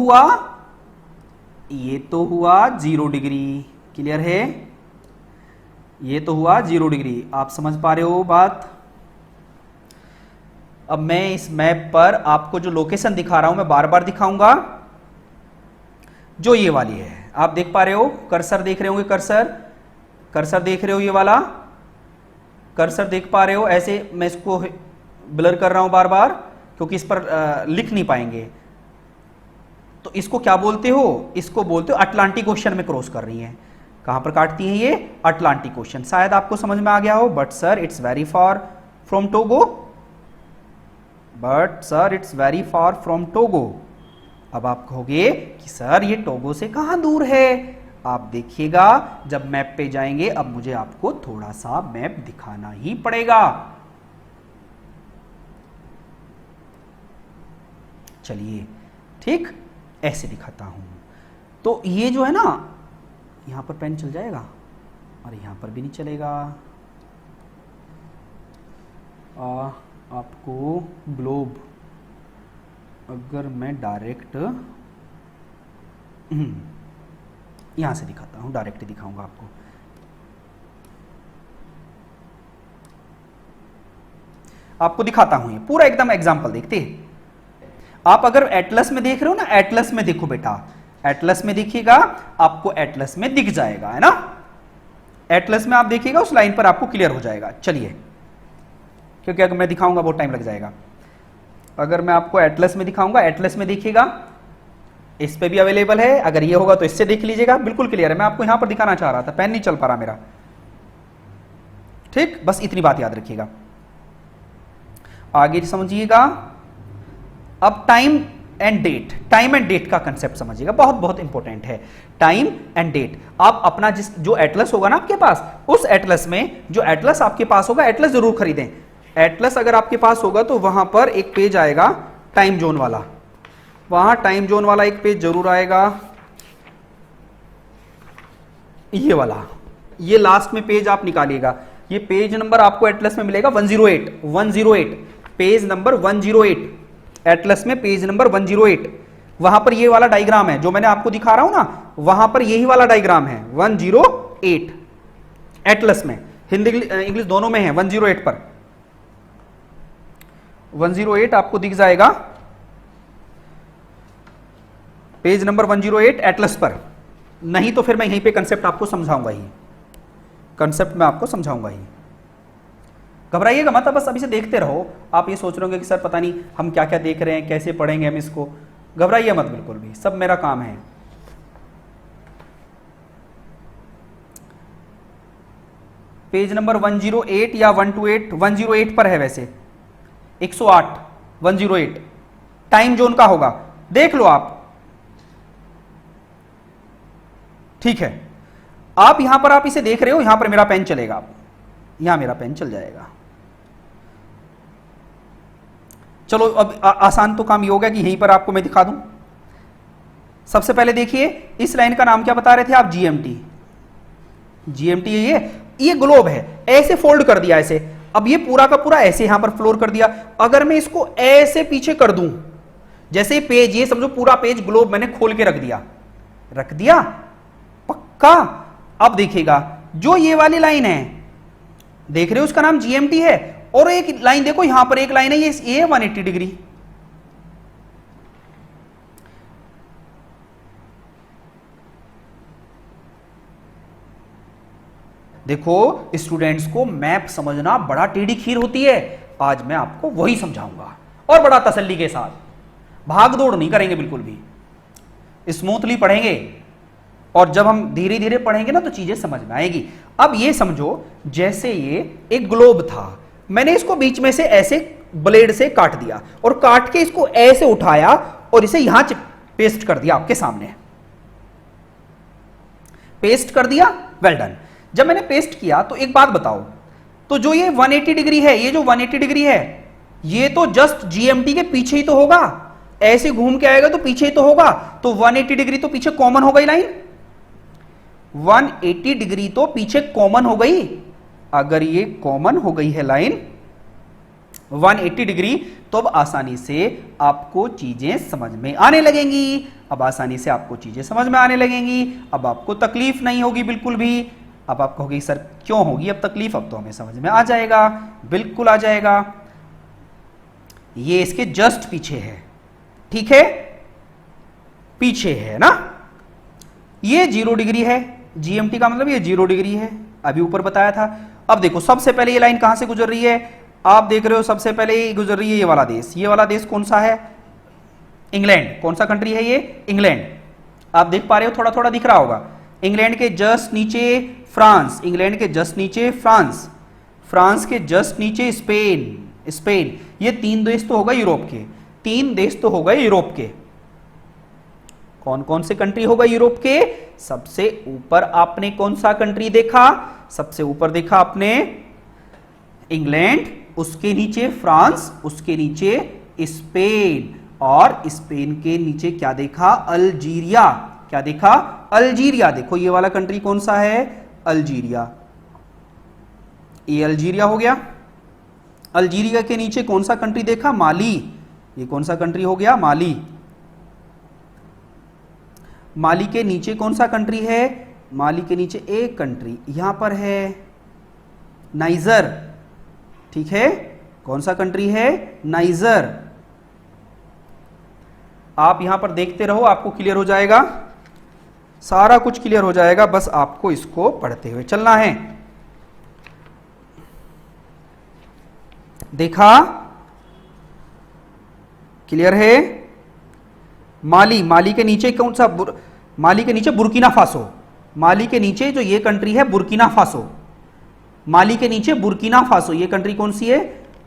हुआ 0 डिग्री, क्लियर है? ये तो हुआ 0 डिग्री, आप समझ पा रहे हो बात? अब मैं इस मैप पर आपको जो लोकेशन दिखा रहा हूं मैं बार बार दिखाऊंगा, जो ये वाली है, आप देख पा रहे हो, कर्सर देख रहे होंगे, कर्सर देख रहे हो, ये वाला कर्सर देख पा रहे हो। ऐसे मैं इसको ब्लर कर रहा हूं बार बार क्योंकि इस पर लिख नहीं पाएंगे। तो इसको क्या बोलते हो? इसको बोलते हो अटलांटिक ओशन में क्रॉस कर रही हैं। कहां पर काटती हैं ये? Atlantic ocean. शायद आपको समझ में आ गया हो, but sir it's very far from Togo. अब आप कहोगे कि सर ये टोगो से कहां दूर है? आप देखिएगा जब मैप पे जाएंगे, अब मुझे आपको थोड़ा सा मैप दिखाना ही पड़ेगा। चलिए, ठीक, ऐसे दिखाता हूं। तो ये जो है ना, यहां पर पेन चल जाएगा और यहां पर भी नहीं चलेगा। आपको ग्लोब अगर मैं डायरेक्ट यहां से दिखाता हूं, डायरेक्ट दिखाऊंगा आपको। आपको दिखाता हूं ये पूरा एकदम एग्जांपल, देखते हैं। आप अगर एटलस में देख रहे हो ना, एटलस में देखो बेटा, एटलस में देखिएगा, आपको एटलस में दिख जाएगा, है ना। एटलस में आप देखिएगा, उस लाइन पर आपको क्लियर हो जाएगा। चलिए, क्योंकि अगर मैं दिखाऊंगा बहुत टाइम लग जाएगा। अगर मैं आपको एटलस में दिखाऊंगा, एटलस में देखिएगा, इस पे भी अवेलेबल है। अगर ये होगा तो इससे देख लीजिएगा, बिल्कुल क्लियर है। मैं आपको यहां पर दिखाना चाह रहा था, पेन नहीं चल पा रहा मेरा। ठीक, बस इतनी बात याद रखिएगा। आगे समझिएगा। अब टाइम एंड डेट का कंसेप्ट समझिएगा, बहुत बहुत इंपॉर्टेंट है। टाइम एंड डेट, आप अपना जो एटलस होगा ना आपके पास, उस एटलस में जो एटलस आपके पास होगा, एटलस जरूर खरीदें। एटलस अगर आपके पास होगा तो वहां पर एक पेज आएगा टाइम जोन वाला, वहां टाइम जोन वाला एक पेज जरूर आएगा। ये वाला, ये लास्ट में पेज आप निकालिएगा, ये पेज नंबर आपको एटलस में मिलेगा 108, 108, पेज नंबर 108, एटलस में पेज नंबर 108। वहां पर ये वाला डायग्राम है जो मैंने आपको दिखा रहा हूं ना, वहां पर यही वाला डायग्राम है 108 एटलस में, हिंदी इंग्लिश दोनों में है। 108 पर, 108 आपको दिख जाएगा पेज नंबर 108 एटलस पर। नहीं तो फिर मैं यहीं पे कंसेप्ट आपको समझाऊंगा ही, कंसेप्ट में आपको समझाऊंगा ही। घबराइएगा मत, बस अभी से देखते रहो। आप ये सोच रहे होंगे कि सर पता नहीं हम क्या क्या देख रहे हैं, कैसे पढ़ेंगे हम इसको। घबराइए मत बिल्कुल भी, सब मेरा काम है। पेज नंबर 108 या 128, 108 पर है वैसे, 108, 108 टाइम जोन का होगा, देख लो आप। ठीक है, आप यहां पर आप इसे देख रहे हो, यहां पर मेरा पेन चलेगा, यहां मेरा पेन चल जाएगा। चलो अब आसान तो काम ये हो गया कि यहीं पर आपको मैं दिखा दूं। सबसे पहले देखिए, इस लाइन का नाम क्या बता रहे थे आप? जीएमटी। जीएमटी ये ग्लोब है, ऐसे फोल्ड कर दिया ऐसे। अब ये पूरा का पूरा ऐसे यहां पर फ्लोर कर दिया। अगर मैं इसको ऐसे पीछे कर दूं, जैसे पेज, ये समझो पूरा पेज ग्लोब मैंने खोल के रख दिया, रख दिया पक्का। अब देखिएगा जो ये वाली लाइन है, देख रहे हो, उसका नाम जीएमटी है। और एक लाइन देखो, यहां पर एक लाइन है, ये 180 डिग्री। देखो स्टूडेंट्स को मैप समझना बड़ा टेढ़ी खीर होती है, आज मैं आपको वही समझाऊंगा और बड़ा तसल्ली के साथ। भाग दौड़ नहीं करेंगे बिल्कुल भी, स्मूथली पढ़ेंगे। और जब हम धीरे धीरे पढ़ेंगे ना तो चीजें समझ में आएगी। अब ये समझो, जैसे ये एक ग्लोब था, मैंने इसको बीच में से ऐसे ब्लेड से काट दिया और काट के इसको ऐसे उठाया और इसे यहां पेस्ट कर दिया आपके सामने। पेस्ट कर दिया, वेल डन। जब मैंने पेस्ट किया तो एक बात बताओ, तो जो ये 180 डिग्री है, ये जो 180 डिग्री है, ये तो जस्ट जीएमटी के पीछे ही तो होगा। ऐसे घूम के आएगा तो पीछे ही तो होगा, तो 180 डिग्री तो पीछे कॉमन हो गई लाइन। 180 डिग्री तो पीछे कॉमन हो गई। अगर ये कॉमन हो गई है लाइन 180 डिग्री, तो अब आसानी से आपको चीजें समझ में आने लगेंगी। अब आसानी से आपको चीजें समझ में आने लगेंगी। अब आपको तकलीफ नहीं होगी बिल्कुल भी। अब आप कहोगे सर क्यों होगी अब तकलीफ? अब तो हमें समझ में आ जाएगा, बिल्कुल आ जाएगा। ये इसके जस्ट पीछे है, ठीक है, पीछे है ना। ये 0 डिग्री है, जीएमटी का मतलब ये 0 डिग्री है, अभी ऊपर बताया था। अब देखो सबसे पहले ये लाइन कहां से गुजर रही है? आप देख रहे हो सबसे पहले ये गुजर रही है ये वाला देश। ये वाला देश कौन सा है? इंग्लैंड। कौन सा कंट्री है ये? इंग्लैंड। आप देख पा रहे हो, थोड़ा थोड़ा दिख रहा होगा। इंग्लैंड के जस्ट नीचे फ्रांस, इंग्लैंड के जस्ट नीचे फ्रांस, फ्रांस के जस्ट नीचे स्पेन, स्पेन। ये 3 देश तो हो गए यूरोप के, 3 देश तो हो गए यूरोप के। कौन कौन से कंट्री हो गए यूरोप के? सबसे ऊपर आपने कौन सा कंट्री देखा? सबसे ऊपर देखा आपने इंग्लैंड, उसके नीचे फ्रांस, उसके नीचे स्पेन, और स्पेन के नीचे क्या देखा? अल्जीरिया। क्या देखा? अल्जीरिया। देखो ये वाला कंट्री कौन सा है? अल्जीरिया। ये अल्जीरिया हो गया। अल्जीरिया के नीचे कौन सा कंट्री देखा? माली। ये कौन सा कंट्री हो गया? माली। माली के नीचे कौन सा कंट्री है? माली के नीचे एक कंट्री यहां पर है, नाइजर। ठीक है, कौन सा कंट्री है? नाइजर। आप यहां पर देखते रहो, आपको क्लियर हो जाएगा, सारा कुछ क्लियर हो जाएगा। बस आपको इसको पढ़ते हुए चलना है। देखा? क्लियर है? माली, माली के नीचे कौन सा? माली के नीचे बुर्किना फासो। माली के नीचे जो ये कंट्री है बुर्किना फासो, माली के नीचे बुर्किना फासो। ये कंट्री कौन सी है?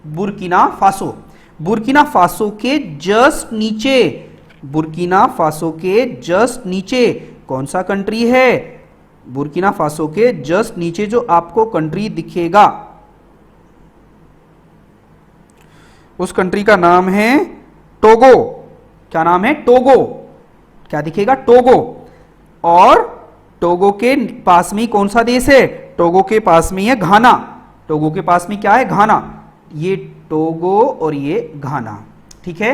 Burkina Faso. बुर्किना फासो के जस्ट नीचे, बुर्किना फासो के जस्ट नीचे कौन सा कंट्री है? बुर्किना फासो के जस्ट नीचे जो आपको कंट्री दिखेगा, उस कंट्री का नाम है टोगो। क्या नाम है? टोगो। क्या दिखेगा? टोगो। और टोगो के पास में कौन सा देश है? टोगो के पास में है घाना। टोगो के पास में क्या है? घाना। ये टोगो और ये घाना, ठीक है।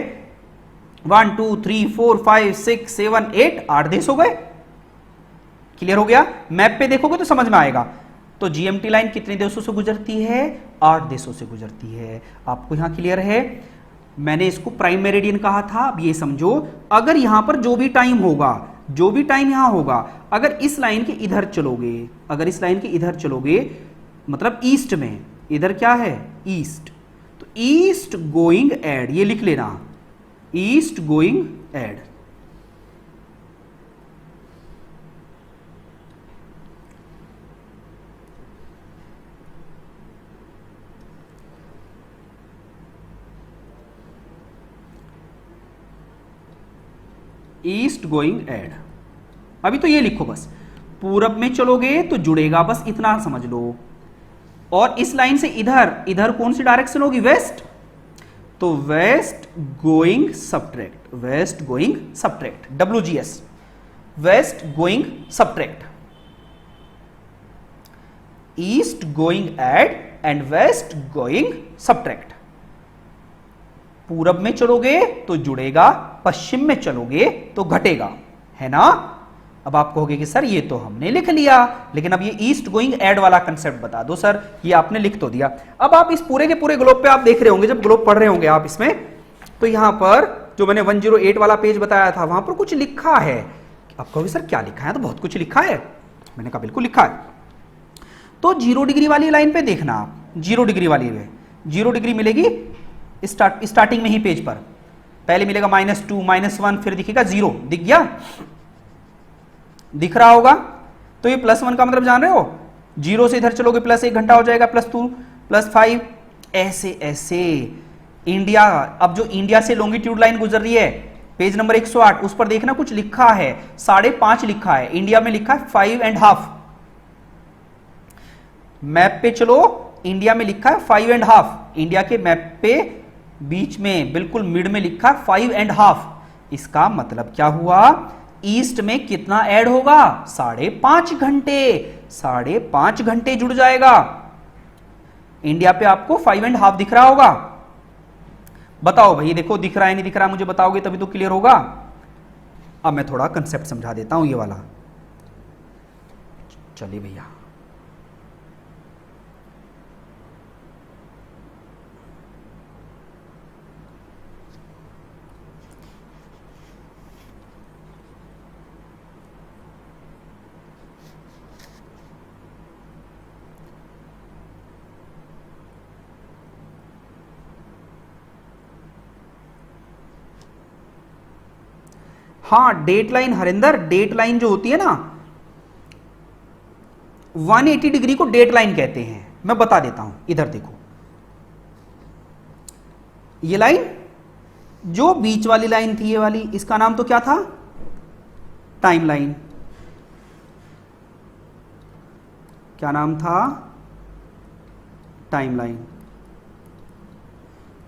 1 2 3 4 5 6 7 8 8 देश हो गए। क्लियर हो गया? मैप पे देखोगे तो समझ में आएगा। तो जीएमटी लाइन कितने देशों से गुजरती है? 8 देशों से गुजरती है। आपको यहां क्लियर है? मैंने इसको प्राइम मेरिडियन कहा था। अब ये समझो, अगर यहां पर जो भी टाइम होगा, जो भी टाइम यहां होगा, अगर इस लाइन के इधर चलोगे, अगर इस लाइन के इधर चलोगे, मतलब ईस्ट में, इधर क्या है? ईस्ट। तो ईस्ट गोइंग एड, ये लिख लेना, east going add. East going add. अभी तो ये लिखो बस, पूरब में चलोगे तो जुड़ेगा, बस इतना समझ लो। और इस लाइन से इधर, इधर कौन सी डायरेक्शन होगी? वेस्ट। तो west going subtract, west going subtract, WGS, west going subtract. East going add and west going subtract. पूरब में चलोगे तो जुड़ेगा, पश्चिम में चलोगे तो घटेगा, है ना? अब आप कहोगे कि सर ये तो हमने लिख लिया, लेकिन अब ये ईस्ट गोइंग एड वाला कंसेप्ट बता दो। सर ये आपने लिख तो दिया। अब आप इस पूरे के पूरे ग्लोब पे आप देख रहे होंगे, जब ग्लोब पढ़ रहे होंगे आप इसमें, तो यहां पर जो मैंने 108 वाला पेज बताया था, वहां पर कुछ लिखा है। आप कहोगे सर क्या लिखा है? तो बहुत कुछ लिखा है। मैंने कहा बिल्कुल लिखा है। तो 0 डिग्री वाली लाइन पे देखना आप, 0 डिग्री वाली में 0 डिग्री मिलेगी स्टार्टिंग में ही पेज पर। पहले मिलेगा -2 -1, फिर दिखेगा 0। दिख गया? दिख रहा होगा? तो ये +1 का मतलब जान रहे हो? 0 से इधर चलोगे +1 घंटा हो जाएगा, +2 +5, ऐसे ऐसे। इंडिया, अब जो इंडिया से लॉन्गिट्यूड लाइन गुजर रही है, पेज नंबर 108, उस पर देखना कुछ लिखा है, 5.5 लिखा है। इंडिया में लिखा है 5.5। मैप पे चलो, इंडिया में लिखा है 5.5। इंडिया के मैप पे बीच में बिल्कुल मिड में लिखा है 5.5। इसका मतलब क्या हुआ? ईस्ट में कितना ऐड होगा? 5.5 घंटे। 5.5 घंटे जुड़ जाएगा। इंडिया पे आपको 5.5 दिख रहा होगा। बताओ भाई, देखो दिख रहा है नहीं दिख रहा है, मुझे बताओगे तभी तो क्लियर होगा। अब मैं थोड़ा कंसेप्ट समझा देता हूं, ये वाला। चलिए भैया, हाँ date line Harinder, date line जो होती है ना, 180 डिग्री को डेट लाइन कहते हैं। मैं बता देता हूं, इधर देखो, ये लाइन जो बीच वाली लाइन थी, ये वाली, इसका नाम तो क्या था? Time line. क्या नाम था? Time line.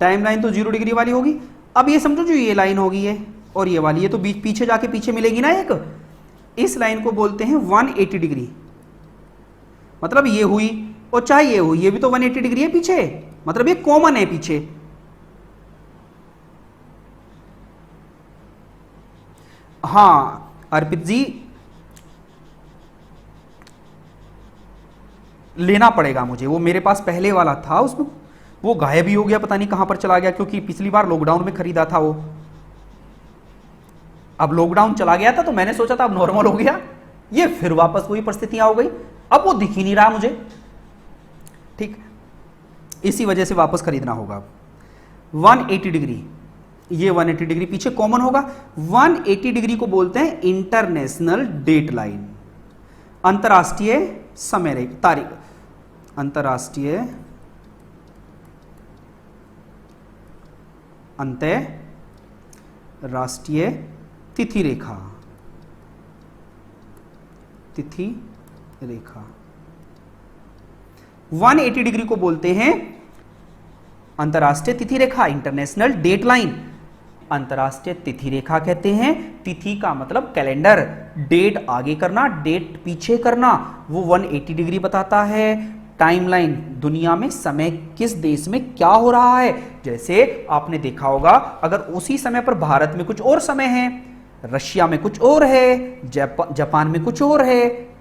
टाइम लाइन तो 0 डिग्री वाली होगी। अब ये समझो जो ये लाइन होगी ये और ये वाली, ये तो बीच पीछे जाके पीछे मिलेगी ना एक, इस लाइन को बोलते हैं 180 डिग्री। मतलब ये हुई और चाहे ये हुई, ये भी तो 180 डिग्री है पीछे, मतलब ये कॉमन है पीछे। हाँ अर्पित जी, लेना पड़ेगा मुझे, वो मेरे पास पहले वाला था, उसमें वो गायब ही हो गया, पता नहीं कहां पर चला गया, क्योंकि पिछली बार लॉकडाउन में खरीदा था वो। अब लॉकडाउन चला गया था तो मैंने सोचा था अब नॉर्मल हो गया, ये फिर वापस वही परिस्थितियां हो गई, अब वो दिख ही नहीं रहा मुझे। ठीक, इसी वजह से वापस खरीदना होगा। 180 डिग्री, ये 180 डिग्री पीछे कॉमन होगा। 180 डिग्री को बोलते हैं इंटरनेशनल डेट लाइन, अंतरराष्ट्रीय समय रेखा, तारीख, अंतरराष्ट्रीय अंतरराष्ट्रीय तिथि रेखा, तिथि रेखा। 180 डिग्री को बोलते हैं अंतरराष्ट्रीय तिथि रेखा, इंटरनेशनल डेट लाइन। अंतरराष्ट्रीय तिथि रेखा कहते हैं। तिथि का मतलब कैलेंडर, डेट आगे करना, डेट पीछे करना, वो 180 डिग्री बताता है। टाइमलाइन, दुनिया में समय किस देश में क्या हो रहा है। जैसे आपने देखा होगा, अगर उसी समय पर भारत में कुछ और समय है, रशिया में कुछ और है, जापान में कुछ और है,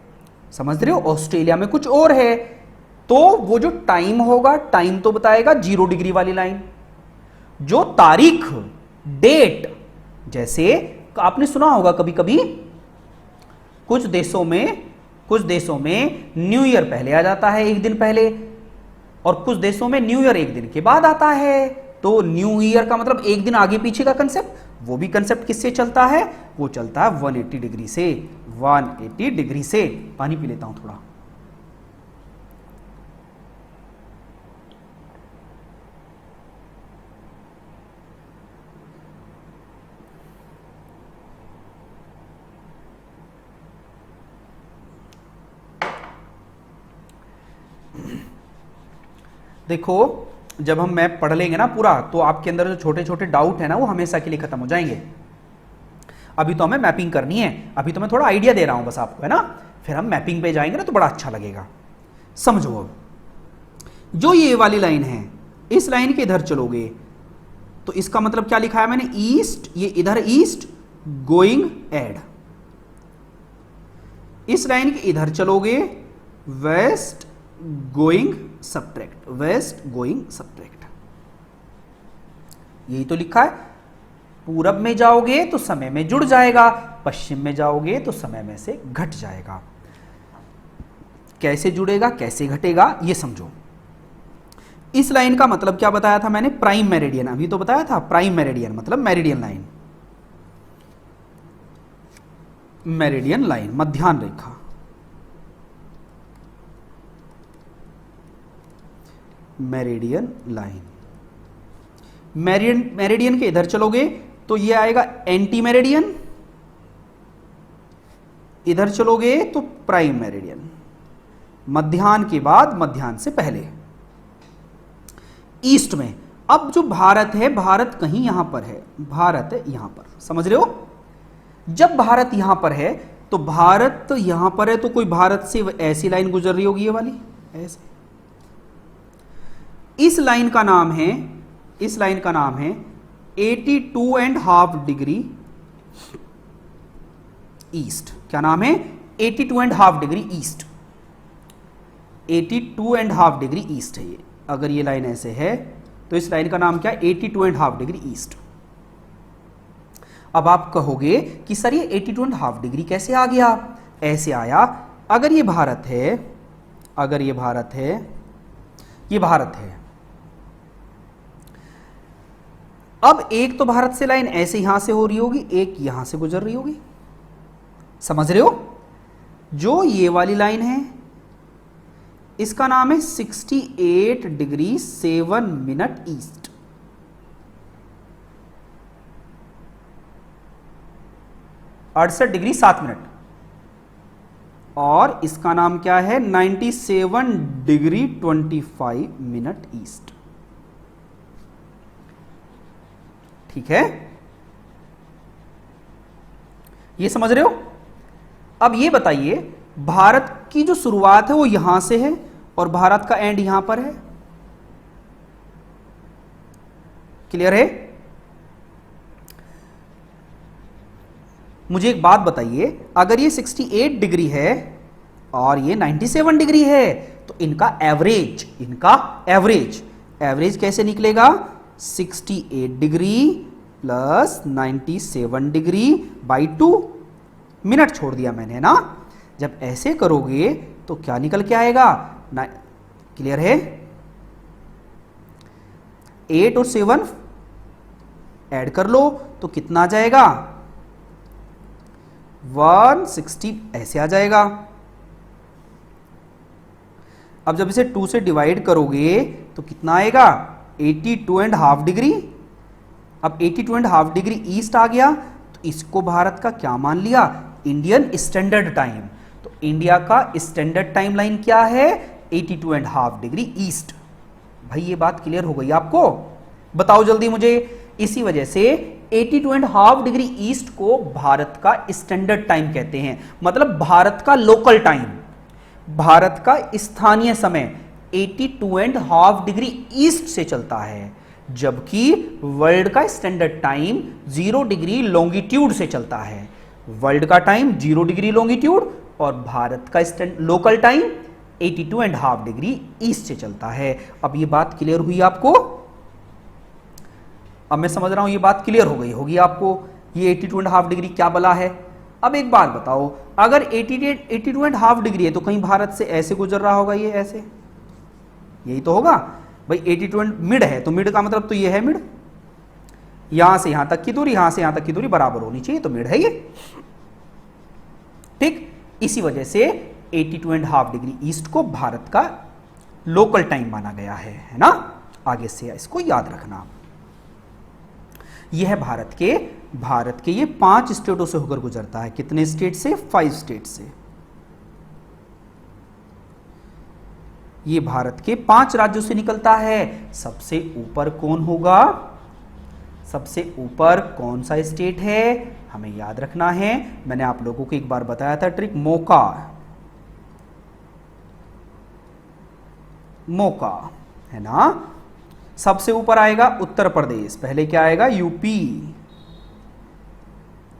समझ रहे हो, ऑस्ट्रेलिया में कुछ और है, तो वो जो टाइम होगा, टाइम तो बताएगा 0 डिग्री वाली लाइन। जो तारीख, डेट, जैसे आपने सुना होगा कभी कभी कुछ देशों में न्यू ईयर पहले आ जाता है, एक दिन पहले, और कुछ देशों में न्यू ईयर एक दिन के बाद आता है। तो न्यू ईयर का मतलब एक दिन आगे पीछे का कंसेप्ट, वो भी कंसेप्ट किससे चलता है, वो चलता है 180 डिग्री से। 180 डिग्री से। पानी पी लेता हूं थोड़ा। देखो, जब हम मैप पढ़ लेंगे ना पूरा, तो आपके अंदर जो छोटे छोटे डाउट है ना, वो हमेशा के लिए खत्म हो जाएंगे। अभी तो हमें मैपिंग करनी है, अभी तो मैं थोड़ा आइडिया दे रहा हूं बस आपको, है ना। फिर हम मैपिंग पे जाएंगे ना तो बड़ा अच्छा लगेगा। समझो, अब जो ये वाली लाइन है, इस लाइन के इधर चलोगे तो इसका मतलब क्या लिखा है मैंने, ईस्ट, ये इधर ईस्ट गोइंग एड। इस लाइन के इधर चलोगे west going subtract, west going subtract, यही तो लिखा है। पूरब में जाओगे तो समय में जुड़ जाएगा, पश्चिम में जाओगे तो समय में से घट जाएगा। कैसे जुड़ेगा, कैसे घटेगा, ये समझो। इस लाइन का मतलब क्या बताया था मैंने, प्राइम मेरिडियन, अभी तो बताया था। प्राइम मेरिडियन मतलब मेरिडियन लाइन, मेरिडियन लाइन, मध्याह्न रेखा। मेरिडियन लाइन, मेरिडियन के इधर चलोगे तो ये आएगा एंटी मेरिडियन, इधर चलोगे तो प्राइम मेरिडियन। मध्याह्न के बाद, मध्याह्न से पहले ईस्ट में। अब जो भारत है, भारत कहीं यहां पर है, भारत है यहां पर, समझ रहे हो। जब भारत यहां पर है तो भारत यहां पर है, तो कोई भारत से ऐसी लाइन गुजर रही होगी, ये वाली ऐसे। इस लाइन का नाम है, इस लाइन का नाम है 82.5 डिग्री ईस्ट। क्या नाम है, 82.5 डिग्री ईस्ट। 82.5 डिग्री ईस्ट है ये। अगर ये लाइन ऐसे है तो इस लाइन का नाम क्या है, 82.5 डिग्री ईस्ट। अब आप कहोगे कि सर ये 82.5 डिग्री कैसे आ गया, ऐसे आया। अगर ये भारत है, अगर ये भारत है, ये भारत है, अब एक तो भारत से लाइन ऐसे यहां से हो रही होगी, एक यहां से गुजर रही होगी, समझ रहे हो। जो ये वाली लाइन है इसका नाम है 68 डिग्री 7 मिनट ईस्ट। अड़सठ डिग्री 7 मिनट। और इसका नाम क्या है, 97 डिग्री 25 मिनट ईस्ट। ठीक है, ये समझ रहे हो। अब ये बताइए, भारत की जो शुरुआत है वो यहां से है और भारत का एंड यहां पर है। क्लियर है। मुझे एक बात बताइए, अगर ये 68 डिग्री है और ये 97 डिग्री है तो इनका एवरेज, एवरेज कैसे निकलेगा, 68 degree plus 97 degree by 2, minute छोड़ दिया मैंने ना। जब ऐसे करोगे तो क्या निकल के आएगा, क्लियर है। 8 और 7 ऐड कर लो तो कितना आ जाएगा, 160 ऐसे आ जाएगा। अब जब इसे 2 से डिवाइड करोगे तो कितना आएगा, 82.5 डिग्री। अब 82.5 डिग्री ईस्ट आ गया तो इसको भारत का क्या मान लिया, इंडियन स्टैंडर्ड टाइम। तो इंडिया का स्टैंडर्ड टाइम लाइन क्या है, 82.5 डिग्री ईस्ट। भाई ये बात क्लियर हो गई आपको, बताओ जल्दी मुझे। इसी वजह से 82.5 डिग्री ईस्ट को भारत का स्टैंडर्ड टाइम कहते हैं, मतलब भारत का लोकल टाइम, भारत का स्थानीय समय 82.5 डिग्री ईस्ट से चलता है, जबकि वर्ल्ड का स्टैंडर्ड टाइम 0 डिग्री लॉन्गिट्यूड से चलता है। वर्ल्ड का टाइम 0 डिग्री लॉन्गिट्यूड और भारत का लोकल टाइम 82.5 डिग्री ईस्ट से चलता है। अब ये बात क्लियर हुई आपको? अब मैं समझ रहा हूं ये बात क्लियर हो गई होगी आपको, ये 82.5 डिग्री क्या बला है। अब एक बात बताओ, अगर 82.5 डिग्री है तो कहीं भारत से ऐसे गुजर रहा होगा, ये ऐसे, यही तो होगा भाई। 82 मिड है तो मिड का मतलब तो ये है मिड, यहां से यहां तक की दूरी, यहां से यहां तक की दूरी बराबर होनी चाहिए, तो मिड है ये, ठीक। इसी वजह से 82.5 डिग्री ईस्ट को भारत का लोकल टाइम माना गया है ना। आगे से इसको याद रखना। यह है भारत के ये 5 स्टेटों से होकर गुजरता है। कितने स्टेट से? 5 स्टेट से। ये भारत के 5 राज्यों से निकलता है। सबसे ऊपर कौन होगा? सबसे ऊपर कौन सा स्टेट है हमें याद रखना है। मैंने आप लोगों को एक बार बताया था ट्रिक, मौका है ना। सबसे ऊपर आएगा उत्तर प्रदेश, पहले क्या आएगा? यूपी,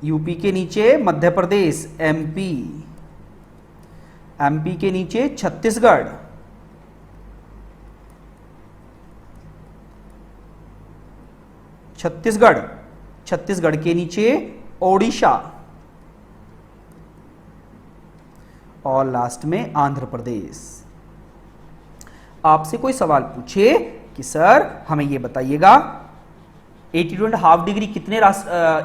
यूपी के नीचे मध्य प्रदेश, एमपी, एमपी के नीचे छत्तीसगढ़, छत्तीसगढ़ के नीचे ओडिशा और लास्ट में आंध्र प्रदेश। आपसे कोई सवाल पूछे कि सर हमें ये बताइएगा 82.5 डिग्री कितने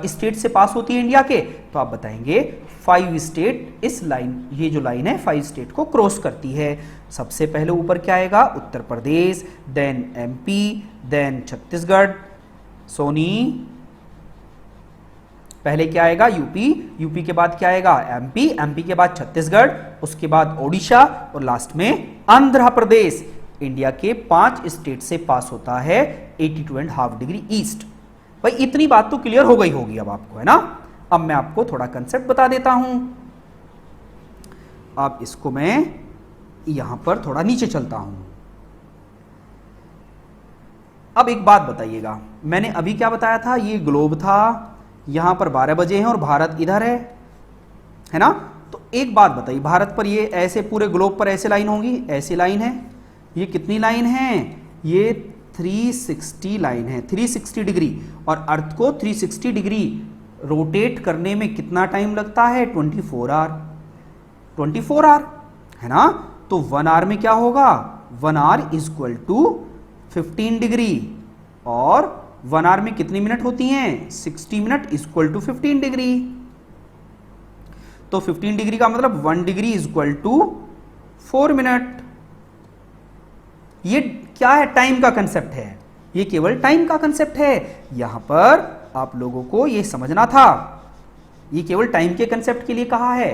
स्टेट से पास होती है इंडिया के, तो आप बताएंगे 5 स्टेट इस लाइन, ये जो लाइन है 5 स्टेट को क्रॉस करती है। सबसे पहले ऊपर क्या आएगा? Uttar Pradesh, then MP, then Chhattisgarh, सोनी, पहले क्या आएगा? यूपी, यूपी के बाद क्या आएगा? एमपी, एमपी के बाद छत्तीसगढ़, उसके बाद ओडिशा और लास्ट में आंध्र प्रदेश। इंडिया के 5 स्टेट से पास होता है 82.5 डिग्री ईस्ट। भाई इतनी बात तो क्लियर हो गई होगी अब आपको, है ना। अब मैं आपको थोड़ा कंसेप्ट बता देता हूं। अब इसको मैं यहां पर थोड़ा नीचे चलता हूं। अब एक बात बताइएगा, मैंने अभी क्या बताया था? ये ग्लोब था, यहां पर 12 बजे हैं और भारत इधर है ना। तो एक बात बताइए, भारत पर ये ऐसे पूरे ग्लोब पर ऐसे लाइन होंगी, ऐसी लाइन है। ये कितनी लाइन है? ये 360 लाइन है, 360 डिग्री। और अर्थ को 360 डिग्री रोटेट करने में कितना टाइम लगता है? 24 आवर, 24 आवर, है ना। तो 1 आवर में क्या होगा? 1 hour is equal to 15 degree. और 1 आवर में कितनी मिनट होती हैं? 60 minute is equal to 15 degree. तो 15 डिग्री का मतलब 1 degree is equal to 4 minute. ये क्या है? टाइम का कंसेप्ट है, ये केवल टाइम का कंसेप्ट है। यहां पर आप लोगों को ये समझना था, ये केवल टाइम के कंसेप्ट के लिए कहा है।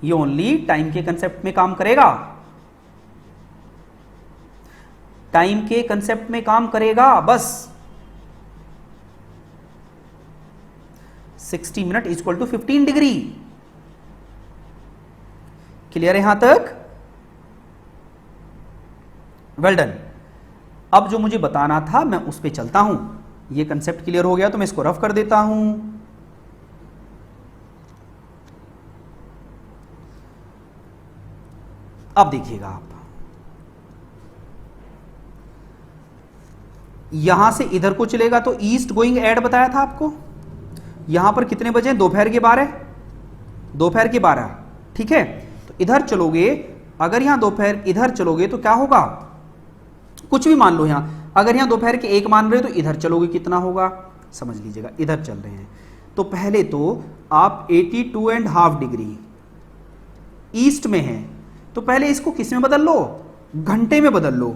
ये ओनली टाइम के कंसेप्ट में काम करेगा, टाइम के कंसेप्ट में काम करेगा बस। 60 minute is equal to 15 degree. Clear है यहां तक? Well done. अब जो मुझे बताना था मैं उस पे चलता हूं। ये कंसेप्ट क्लियर हो गया तो मैं इसको रफ कर देता हूं। अब देखिएगा आप, यहां से इधर को चलेगा तो ईस्ट गोइंग एड बताया था आपको। यहां पर कितने बजे? दोपहर के 12, दोपहर के 12, ठीक है। तो इधर चलोगे, अगर यहां दोपहर इधर चलोगे तो क्या होगा? कुछ भी मान लो यहां, अगर यहां दोपहर के 1 मान रहे हो तो इधर चलोगे कितना होगा? समझ लीजिएगा, इधर चल रहे हैं तो पहले तो आप 82.5 डिग्री ईस्ट में हैं, तो पहले इसको किस में बदल लो? घंटे में बदल लो,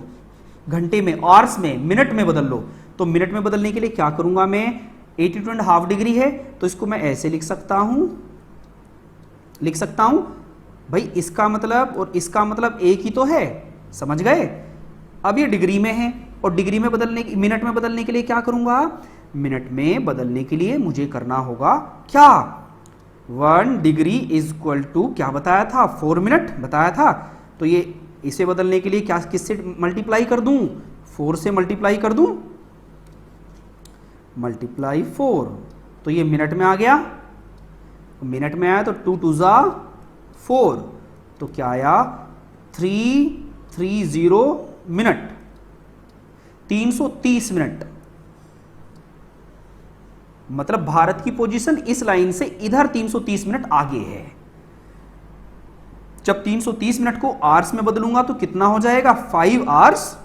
घंटे में, आवर्स में, मिनट में बदल लो। तो मिनट में बदलने के लिए क्या करूंगा मैं? 82.5 डिग्री है तो इसको मैं ऐसे लिख सकता हूं भाई, इसका मतलब और इसका मतलब एक ही तो है, समझ गए। अब ये डिग्री में है और डिग्री में बदलने, मिनट में बदलने के लिए क्या करूंगा, मिनट में बदलने के लिए मुझे करना होगा क्या, 1 डिग्री इज इक्वल टू क्या बताया था, 4 मिनट बताया था। तो ये इसे बदलने के लिए क्या, किससे मल्टीप्लाई कर दूं, 4 से मल्टीप्लाई कर दूं, मल्टीप्लाई 4, तो ये मिनट में आ गया, मिनट में आया तो 2 2 जा 4, तो क्या आया 330 मिनट, 330 मिनट। मतलब भारत की पोजीशन इस लाइन से इधर 330 मिनट आगे है। जब 330 मिनट को आवर्स में बदलूंगा तो कितना हो जाएगा, 5 आवर्स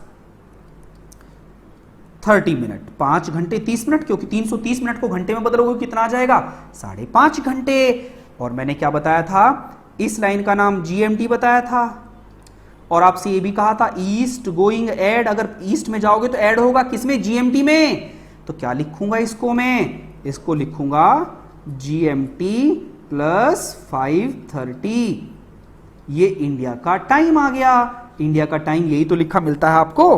30 मिनट, 5 घंटे 30 मिनट, क्योंकि 330 मिनट को घंटे में बदलोगे कितना आ जाएगा, 5.5 घंटे। और मैंने क्या बताया था, इस लाइन का नाम जीएमटी बताया था, और आपसे ये भी कहा था ईस्ट गोइंग ऐड, अगर ईस्ट में जाओगे तो ऐड होगा किसमें, जीएमटी में। तो क्या लिखूंगा इसको, मैं इसको लिखूंगा जीएमटी प्लस 5:30, ये इंडिया का टाइम आ गया। इंडिया का टाइम यही तो लिखा मिलता है आपको,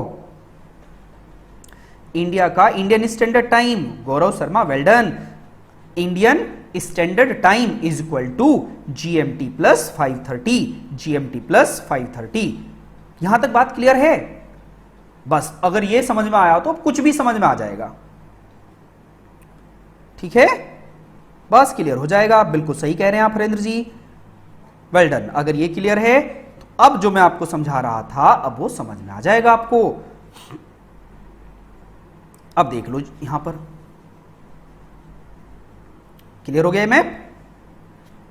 इंडिया का Indian standard time, Gaurav Sharma well done. Indian standard time is equal to GMT plus 5:30, GMT plus 5:30। यहां तक बात क्लियर है? बस अगर ये समझ में आया तो अब कुछ भी समझ में आ जाएगा, ठीक है, बस क्लियर हो जाएगा। बिल्कुल सही कह रहे हैं आप हरेंद्र जी, वेल डन। अगर ये क्लियर है तो अब जो मैं आपको समझा रहा था अब वो समझ में आ जाएगा आपको। अब देख लो यहां पर क्लियर हो गया मैप।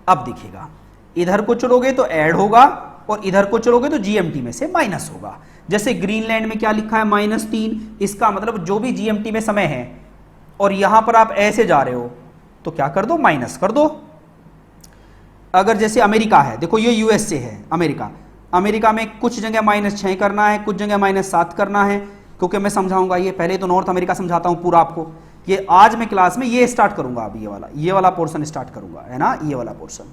अब दिखेगा इधर को चलोगे तो ऐड होगा और इधर को चलोगे तो जीएमटी में से माइनस होगा। जैसे ग्रीनलैंड में क्या लिखा है, -3, इसका मतलब जो भी जीएमटी में समय है, और यहां पर आप ऐसे जा रहे हो तो क्या कर दो, माइनस कर दो। अगर जैसे अमेरिका है, देखो ये यूएसए है, अमेरिका, अमेरिका में कुछ जगह -6 करना है, कुछ जगह -7 करना है, क्योंकि मैं समझाऊंगा ये, पहले तो नॉर्थ अमेरिका समझाता हूं पूरा आपको। ये आज मैं क्लास में ये स्टार्ट करूंगा, अब ये वाला पोर्शन स्टार्ट करूंगा, है ना, ये वाला पोर्शन।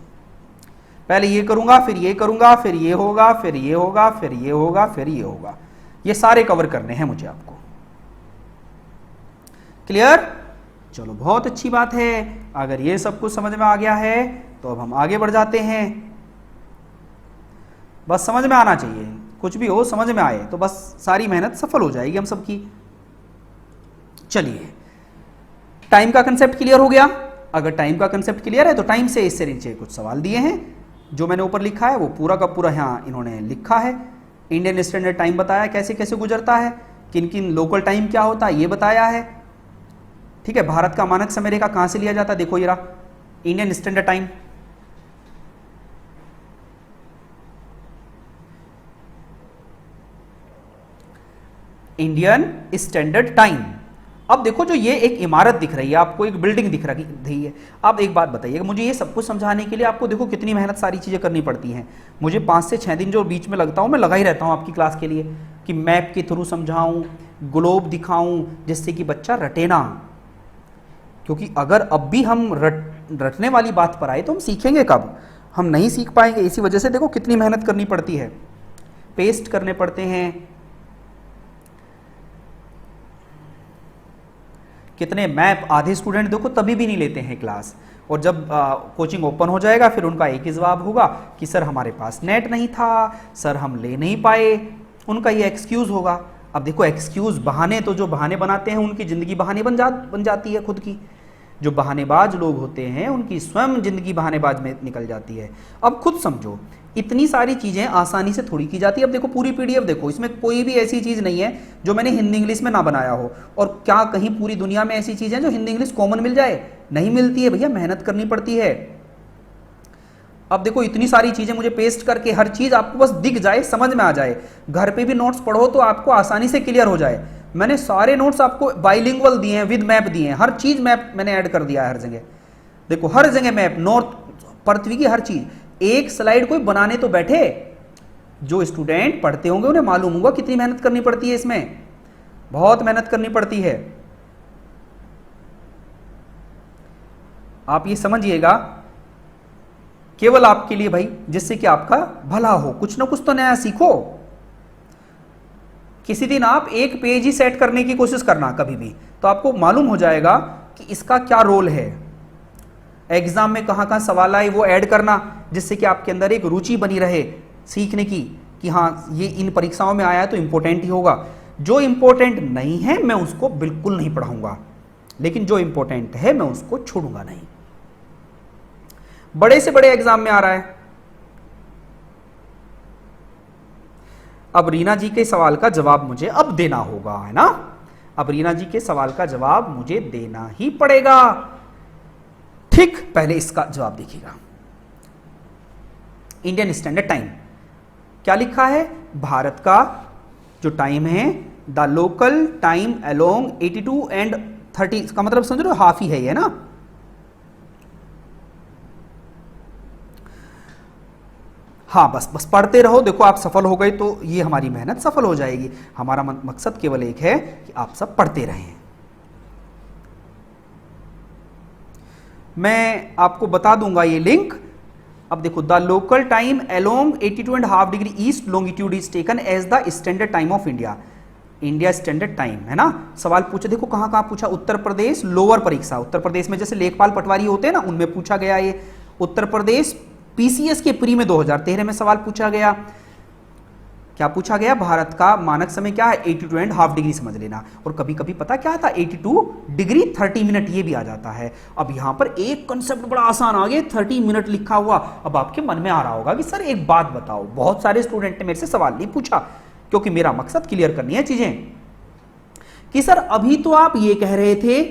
पहले ये करूंगा, फिर ये करूंगा, फिर ये होगा, फिर ये होगा, फिर ये होगा, फिर ये होगा। ये सारे कवर करने हैं मुझे आपको। क्लियर? चलो बहुत अच्छी बात है। अगर ये सब कुछ समझ में आ गया है तो अब हम आगे बढ़ जाते हैं। बस समझ में आना चाहिए, कुछ भी हो समझ में आए तो बस सारी मेहनत सफल हो जाएगी हम सबकी। चलिए, टाइम का कंसेप्ट क्लियर हो गया। अगर टाइम का कंसेप्ट क्लियर है तो टाइम से इससे नीचे कुछ सवाल दिए हैं, जो मैंने ऊपर लिखा है वो पूरा का पूरा यहाँ इन्होंने लिखा है। इंडियन स्टैंडर्ड टाइम बताया कैसे कैसे गुजरता है, किन किन लोकल टाइम क्या होता है ये बताया है, ठीक है। भारत का मानक समय रेखा कहां से लिया जाता है, देखो ये रहा Indian standard time. Indian standard time. अब देखो जो ये एक इमारत दिख रही है आपको, एक बिल्डिंग दिख रही है। अब एक बात बताइए, मुझे ये सब कुछ समझाने के लिए आपको देखो कितनी मेहनत, सारी चीजें करनी पड़ती हैं। मुझे 5 से 6 दिन जो बीच में लगता हूं, मैं लगा ही रहता हूं आपकी क्लास के लिए, कि मैप के थ्रू समझाऊं, ग्लोब दिखाऊं, जिससे कि बच्चा रटे ना। क्योंकि अगर अब भी हम रटने वाली बात पर आए तो हम सीखेंगे कब, हम नहीं सीख पाएंगे। इसी वजह से देखो कितनी मेहनत करनी पड़ती है, पेस्ट करने पड़ते हैं, कितने मैप। आधे स्टूडेंट देखो तभी भी नहीं लेते हैं क्लास, और जब कोचिंग ओपन हो जाएगा फिर उनका एक ही जवाब होगा कि सर हमारे पास नेट नहीं था, सर हम ले नहीं पाए, उनका ये एक्सक्यूज़ होगा। अब देखो एक्सक्यूज़, बहाने, तो जो बहाने बनाते हैं उनकी ज़िंदगी बहाने बन जाती है खुद की। जो बहानेबाज लोग होते हैं उनकी स्वयं जिंदगी बहानेबाज में निकल जाती है। अब खुद समझो, इतनी सारी चीज़ें आसानी से थोड़ी की जाती है। अब देखो पूरी पीडीएफ देखो, इसमें कोई भी ऐसी चीज़ नहीं है जो मैंने हिंदी इंग्लिश में ना बनाया हो। और क्या कहीं पूरी दुनिया में ऐसी चीज़ें जो हिंदी इंग्लिश कॉमन मिल जाए? नहीं मिलती है भैया, मेहनत करनी पड़ती है। अब देखो इतनी सारी चीज़ें मुझे पेस्ट करके, हर चीज़ आपको बस दिख जाए, समझ में आ जाए, घर पे भी नोट्स पढ़ो तो आपको आसानी से क्लियर हो जाए। मैंने सारे नोट्स आपको बाइलिंगुअल दिए हैं, विद मैप दिए हैं, हर चीज़ मैप मैंने ऐड कर दिया है हर जगह। देखो हर जगह मैप, नॉर्थ पृथ्वी की हर चीज़। एक स्लाइड कोई बनाने तो बैठे, जो स्टूडेंट पढ़ते होंगे उन्हें मालूम होगा कितनी मेहनत करनी पड़ती है, इसमें बहुत मेहनत करनी पड़ती है। आप ये समझिएगा, केवल आपके लिए भाई, जिससे कि आपका भला हो, कुछ ना कुछ तो नया सीखो। किसी दिन आप एक पेज ही सेट करने की कोशिश करना कभी भी, तो आपको मालूम हो जाएगा कि इसका क्या रोल है। एग्जाम में कहां कहां सवाल आए वो ऐड करना, जिससे कि आपके अंदर एक रुचि बनी रहे सीखने की कि हाँ ये इन परीक्षाओं में आया है तो इंपॉर्टेंट ही होगा। जो इंपॉर्टेंट नहीं है मैं उसको बिल्कुल नहीं पढ़ाऊंगा, लेकिन जो इंपॉर्टेंट है मैं उसको छोड़ूंगा नहीं। बड़े से बड़े एग्जाम में आ रहा है। अब रीना जी के सवाल का जवाब मुझे अब देना होगा, है ना। अब रीना जी के सवाल का जवाब मुझे देना ही पड़ेगा। ठीक, पहले इसका जवाब देखिएगा। इंडियन स्टैंडर्ड टाइम क्या लिखा है? भारत का जो टाइम है, the local time along 82 and 30, इसका मतलब समझ रहे हो, हाफ ही है ये ना। हाँ, बस पढ़ते रहो। देखो आप सफल हो गए तो ये हमारी मेहनत सफल हो जाएगी। हमारा मकसद केवल एक है कि आप सब पढ़ते रहें। मैं आपको बता दूंगा ये लिंक। अब देखो, the local time along 82.5 degree east longitude is taken as the standard time of India. India standard time, है ना। सवाल पूछा, देखो कहां कहां पूछा। उत्तर प्रदेश लोअर परीक्षा, उत्तर प्रदेश में जैसे लेखपाल पटवारी होते हैं ना, उनमें पूछा गया ये। उत्तर प्रदेश पीसीएस के प्री में 2013 में सवाल पूछा गया। क्या पूछा गया? भारत का मानक समय क्या है? 82.5 डिग्री समझ लेना। और कभी कभी पता क्या था? 82 डिग्री 30 मिनट, ये भी आ जाता है। अब यहां पर एक कंसेप्ट बड़ा आसान आ गया, 30 मिनट लिखा हुआ। अब आपके मन में आ रहा होगा कि सर एक बात बताओ, बहुत सारे स्टूडेंट ने मेरे से सवाल नहीं पूछा, क्योंकि मेरा मकसद क्लियर करनी है चीजें, कि सर अभी तो आप ये कह रहे थे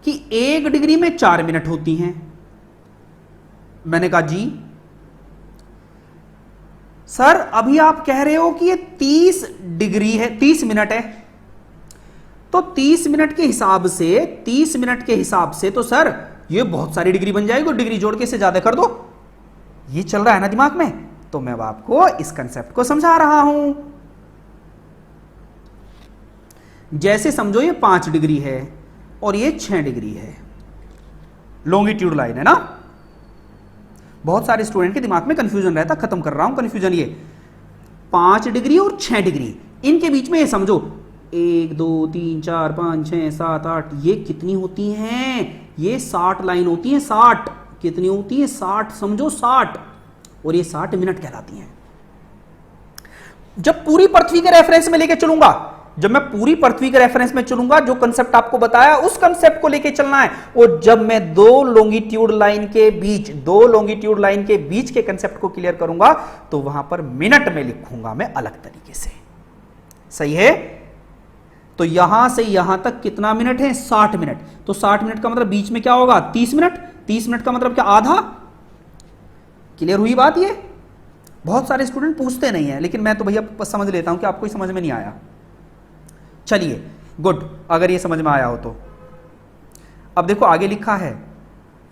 कि 1 डिग्री में 4 मिनट होती हैं। मैंने कहा जी सर अभी आप कह रहे हो कि ये 30 डिग्री है, 30 मिनट है, तो 30 मिनट के हिसाब से, 30 मिनट के हिसाब से तो सर ये बहुत सारी डिग्री बन जाएगी, डिग्री जोड़ के से ज्यादा कर दो। ये चल रहा है ना दिमाग में, तो मैं आपको इस कंसेप्ट को समझा रहा हूं। जैसे समझो ये 5 डिग्री है और ये 6 डिग्री है, लॉन्गिट्यूड लाइन है ना। बहुत सारे स्टूडेंट के दिमाग में कंफ्यूजन रहता, खत्म कर रहा हूं कंफ्यूजन। ये 5 डिग्री और 6 डिग्री, इनके बीच में ये समझो 1 2 3 4 5 6 7 8, ये कितनी होती हैं? ये 60 लाइन होती हैं। 60 कितनी होती है? 60 समझो, 60, और ये 60 मिनट कहलाती हैं। जब पूरी पृथ्वी के रेफरेंस में लेके चलूंगा, जब मैं पूरी पृथ्वी के रेफरेंस में चलूंगा, जो कंसेप्ट आपको बताया उस कंसेप्ट को लेके चलना है। और जब मैं दो लॉन्गिट्यूड लाइन के बीच के कंसेप्ट को क्लियर करूंगा, तो वहां पर मिनट में लिखूंगा मैं अलग तरीके से। सही है? तो यहां से यहां तक कितना मिनट है? 60 मिनट। तो 60 मिनट का मतलब बीच में क्या होगा? 30 मिनट। 30 मिनट का मतलब क्या? आधा। क्लियर हुई बात? ये बहुत सारे स्टूडेंट पूछते नहीं है, लेकिन मैं तो भैया समझ लेता हूं कि आपको समझ में नहीं आया। चलिए गुड, अगर ये समझ में आया हो तो। अब देखो आगे लिखा है,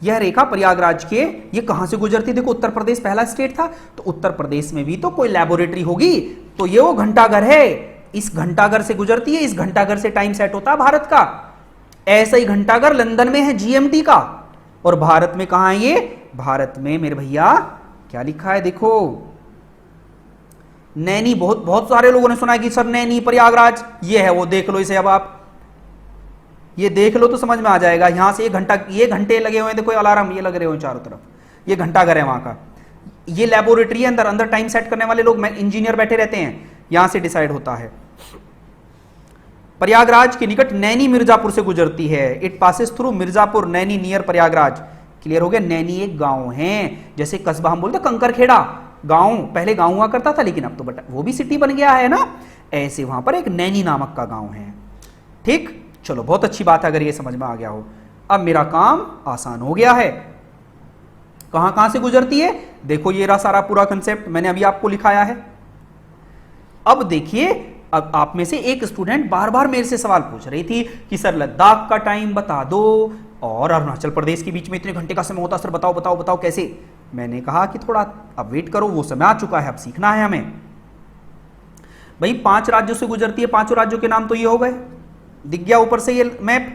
यह रेखा प्रयागराज के, ये कहां से गुजरती है? देखो उत्तर प्रदेश पहला स्टेट था, तो उत्तर प्रदेश में भी तो कोई लैबोरेटरी होगी, तो ये वो घंटाघर है, इस घंटाघर से गुजरती है। इस घंटाघर से टाइम सेट होता है भारत का। ऐसा ही घंटाघर लंदन में है जीएमटी का। और भारत में कहां है ये? भारत में मेरे भैया क्या लिखा है देखो, नैनी। बहुत सारे लोगों ने सुना है कि सर नैनी प्रयागराज ये है, वो देख लो इसे। अब आप ये देख लो तो समझ में आ जाएगा। यहां से ये घंटे लगे हुए हैं, देखो अलार्म ये लग रहे हो चारों तरफ, ये घंटाघर है वहां का। ये लेबोरेटरी है, अंदर टाइम सेट करने वाले लोग इंजीनियर बैठे रहते हैं, यहां से डिसाइड होता है। प्रयागराज के निकट नैनी मिर्जापुर से गुजरती है। It passes through Mirzapur Naini near Prayagraj. Clear हो गया? नैनी एक गांव है, जैसे कस्बा हम बोलते कंकरखेड़ा गांव, पहले गांव हुआ करता था, लेकिन अब तो वो भी सिटी बन गया है ना। ऐसे वहां पर एक नैनी नामक का गांव है। ठीक, चलो बहुत अच्छी बात है अगर ये समझ में आ गया हो। अब मेरा काम आसान हो गया है। कहां कहां से गुजरती है? देखो ये रहा सारा पूरा कंसेप्ट, मैंने अभी आपको लिखाया है। अब देखिए, अब आप में से एक स्टूडेंट बार बार मेरे से सवाल पूछ रही थी कि सर लद्दाख का टाइम बता दो और अरुणाचल प्रदेश के बीच में इतने घंटे का समय होता, सर बताओ बताओ बताओ कैसे। मैंने कहा कि थोड़ा अब वेट करो, वो समय आ चुका है, अब सीखना है हमें। भाई 5 राज्यों से गुजरती है, 5 राज्यों के नाम तो ये हो गए, दिख गया ऊपर से ये मैप।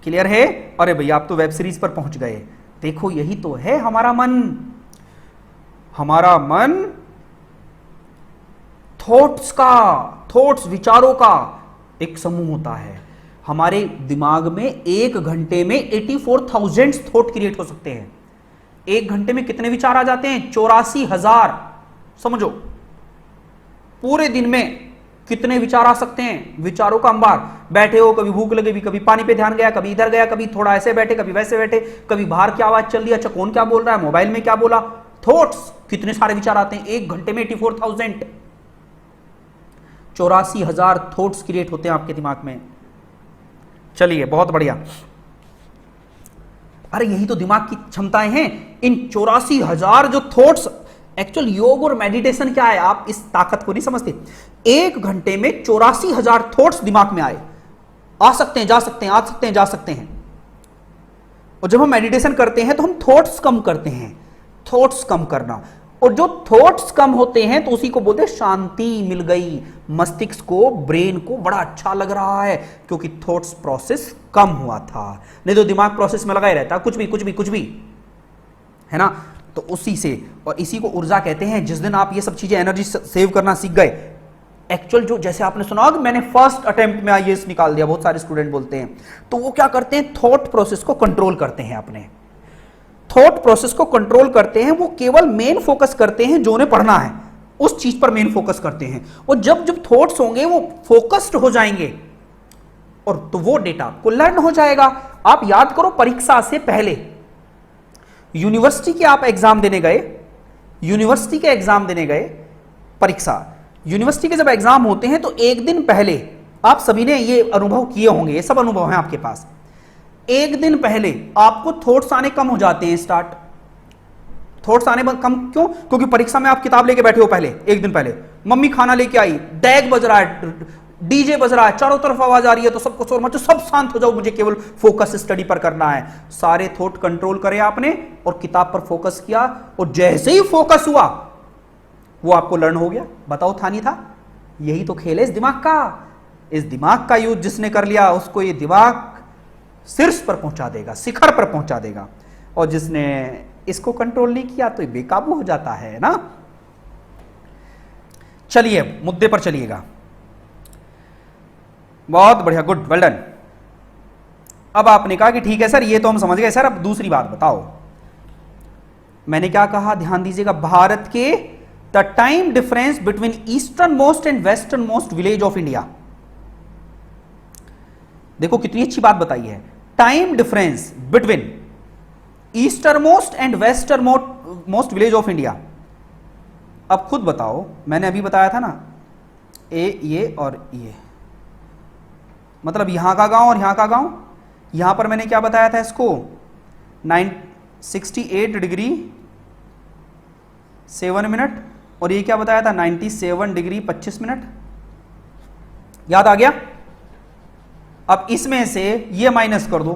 क्लियर है? अरे भैया आप तो वेब सीरीज पर पहुंच गए। देखो यही तो है हमारा मन। हमारा मन थॉट्स विचारों का एक समूह होता है। हमारे दिमाग में एक घंटे में 84,000 थॉट क्रिएट हो सकते हैं। एक घंटे में कितने विचार आ जाते हैं? 84,000। समझो पूरे दिन में कितने विचार आ सकते हैं? विचारों का अंबार। बैठे हो, कभी भूख लगी, कभी पानी पे ध्यान गया, कभी इधर गया, कभी थोड़ा ऐसे बैठे, कभी वैसे बैठे, कभी बाहर की आवाज चल रही है, अच्छा कौन क्या बोल रहा है, मोबाइल में क्या बोला। थॉट्स, कितने सारे विचार आते हैं एक घंटे में? 84,000। 84,000 थॉट्स क्रिएट होते हैं आपके दिमाग में। चलिए बहुत बढ़िया। अरे यही तो दिमाग की क्षमताएं हैं। इन 84,000 जो थॉट्स, एक्चुअल योग और मेडिटेशन क्या है, आप इस ताकत को नहीं समझते। एक घंटे में 84,000 थॉट्स दिमाग में आए, आ सकते हैं, जा सकते हैं, आ सकते हैं, जा सकते हैं। और जब हम मेडिटेशन करते हैं तो हम थॉट्स कम करते हैं। थॉट्स कम करना, और जो थॉट्स कम होते हैं तो उसी को बोलते हैं शांति मिल गई। मस्तिष्क को, ब्रेन को बड़ा अच्छा लग रहा है क्योंकि थॉट्स प्रोसेस कम हुआ था। नहीं तो दिमाग प्रोसेस में लगा ही रहता, कुछ भी कुछ भी कुछ भी, है ना। तो उसी से, और इसी को ऊर्जा कहते हैं। जिस दिन आप ये सब चीजें, एनर्जी सेव करना सीख गए, एक्चुअल जो, जैसे आपने सुना कि मैंने फर्स्ट अटेम्प्ट में आईएएस निकाल दिया, बहुत सारे स्टूडेंट बोलते हैं, तो वो क्या करते हैं? थॉट प्रोसेस को कंट्रोल करते हैं। अपने थॉट प्रोसेस को कंट्रोल करते हैं। वो केवल मेन फोकस करते हैं जो उन्हें पढ़ना है, उस चीज पर मेन फोकस करते हैं। और जब जब थॉट्स होंगे वो फोकस्ड हो जाएंगे, और तो वो डेटा आपको लर्न हो जाएगा। आप याद करो, परीक्षा से पहले यूनिवर्सिटी के आप एग्जाम देने गए, यूनिवर्सिटी के एग्जाम देने गए, परीक्षा, यूनिवर्सिटी के जब एग्जाम होते हैं तो एक दिन पहले, आप सभी ने ये अनुभव किए होंगे, ये सब अनुभव हैं आपके पास। एक दिन पहले आपको थॉट्स आने कम हो जाते हैं, स्टार्ट थॉट्स आने कम। क्यों? क्योंकि परीक्षा में आप किताब लेके बैठे हो पहले, एक दिन पहले मम्मी खाना लेके आई, डैग बज रहा है, डीजे बज रहा है, चारों तरफ आवाज आ रही है, तो सबको शोर मचो, सब शांत हो जाओ, मुझे केवल फोकस स्टडी पर करना है। सारे थॉट कंट्रोल करे आपने और किताब पर फोकस किया, और जैसे ही फोकस हुआ वो आपको लर्न हो गया। बताओ था नहीं था? यही तो खेल है इस दिमाग का। इस दिमाग का यूज जिसने कर लिया उसको ये दिमाग शीर्ष पर पहुंचा देगा, शिखर पर पहुंचा देगा, और जिसने इसको कंट्रोल नहीं किया तो ये बेकाबू हो जाता है ना। चलिए मुद्दे पर चलिएगा। बहुत बढ़िया, गुड, वेल डन। अब आपने कहा कि ठीक है सर, ये तो हम समझ गए सर, अब दूसरी बात बताओ। मैंने क्या कहा, ध्यान दीजिएगा। भारत के the time difference between eastern most and western most village of India. देखो कितनी अच्छी बात बताई है। Time difference between eastern most and western most village of India. अब खुद बताओ, मैंने अभी बताया था ना, ये और ये, मतलब यहां का गांव और यहां का गांव। यहां पर मैंने क्या बताया था इसको, 68 डिग्री 7 मिनट, और ये क्या बताया था, 97 डिग्री 25 मिनट। याद आ गया? अब इसमें से ये माइनस कर दो।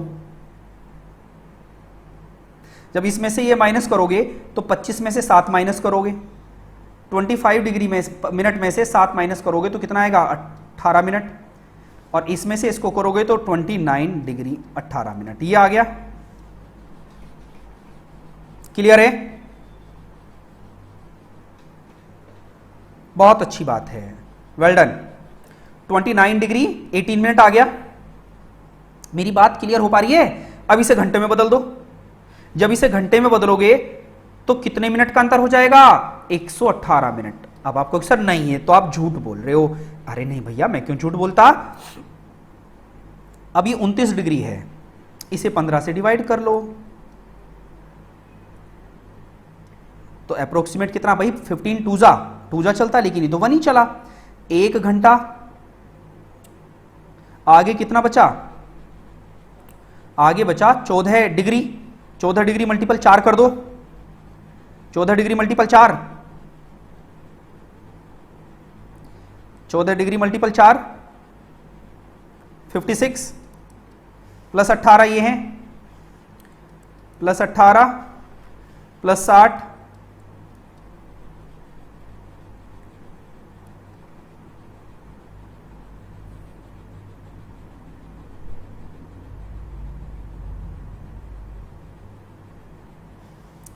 जब इसमें से ये माइनस करोगे तो 25 में से 7 माइनस करोगे, 25 डिग्री में मिनट में से 7 माइनस करोगे तो कितना आएगा, 18 मिनट, और इसमें से इसको करोगे तो 29 डिग्री 18 मिनट। ये आ गया। क्लियर है? बहुत अच्छी बात है, वेल डन। 29 डिग्री 18 मिनट आ गया। मेरी बात क्लियर हो पा रही है? अब इसे घंटे में बदल दो। जब इसे घंटे में बदलोगे तो कितने मिनट का अंतर हो जाएगा, 118 मिनट। अब आपको सर नहीं है तो आप झूठ बोल रहे हो। अरे नहीं भैया, मैं क्यों झूठ बोलता। अब ये 29 डिग्री है, इसे 15 से डिवाइड कर लो तो अप्रोक्सीमेट कितना भाई, 15 टूजा चलता, लेकिन ये तो 1 ही चला। 1 घंटा आगे कितना बचा, आगे बचा 14 डिग्री। 14 डिग्री मल्टीपल 4 कर दो, 14 degree multiple 4, 14 degree multiple 4 56, plus 18 ये हैं, प्लस 18 प्लस 60,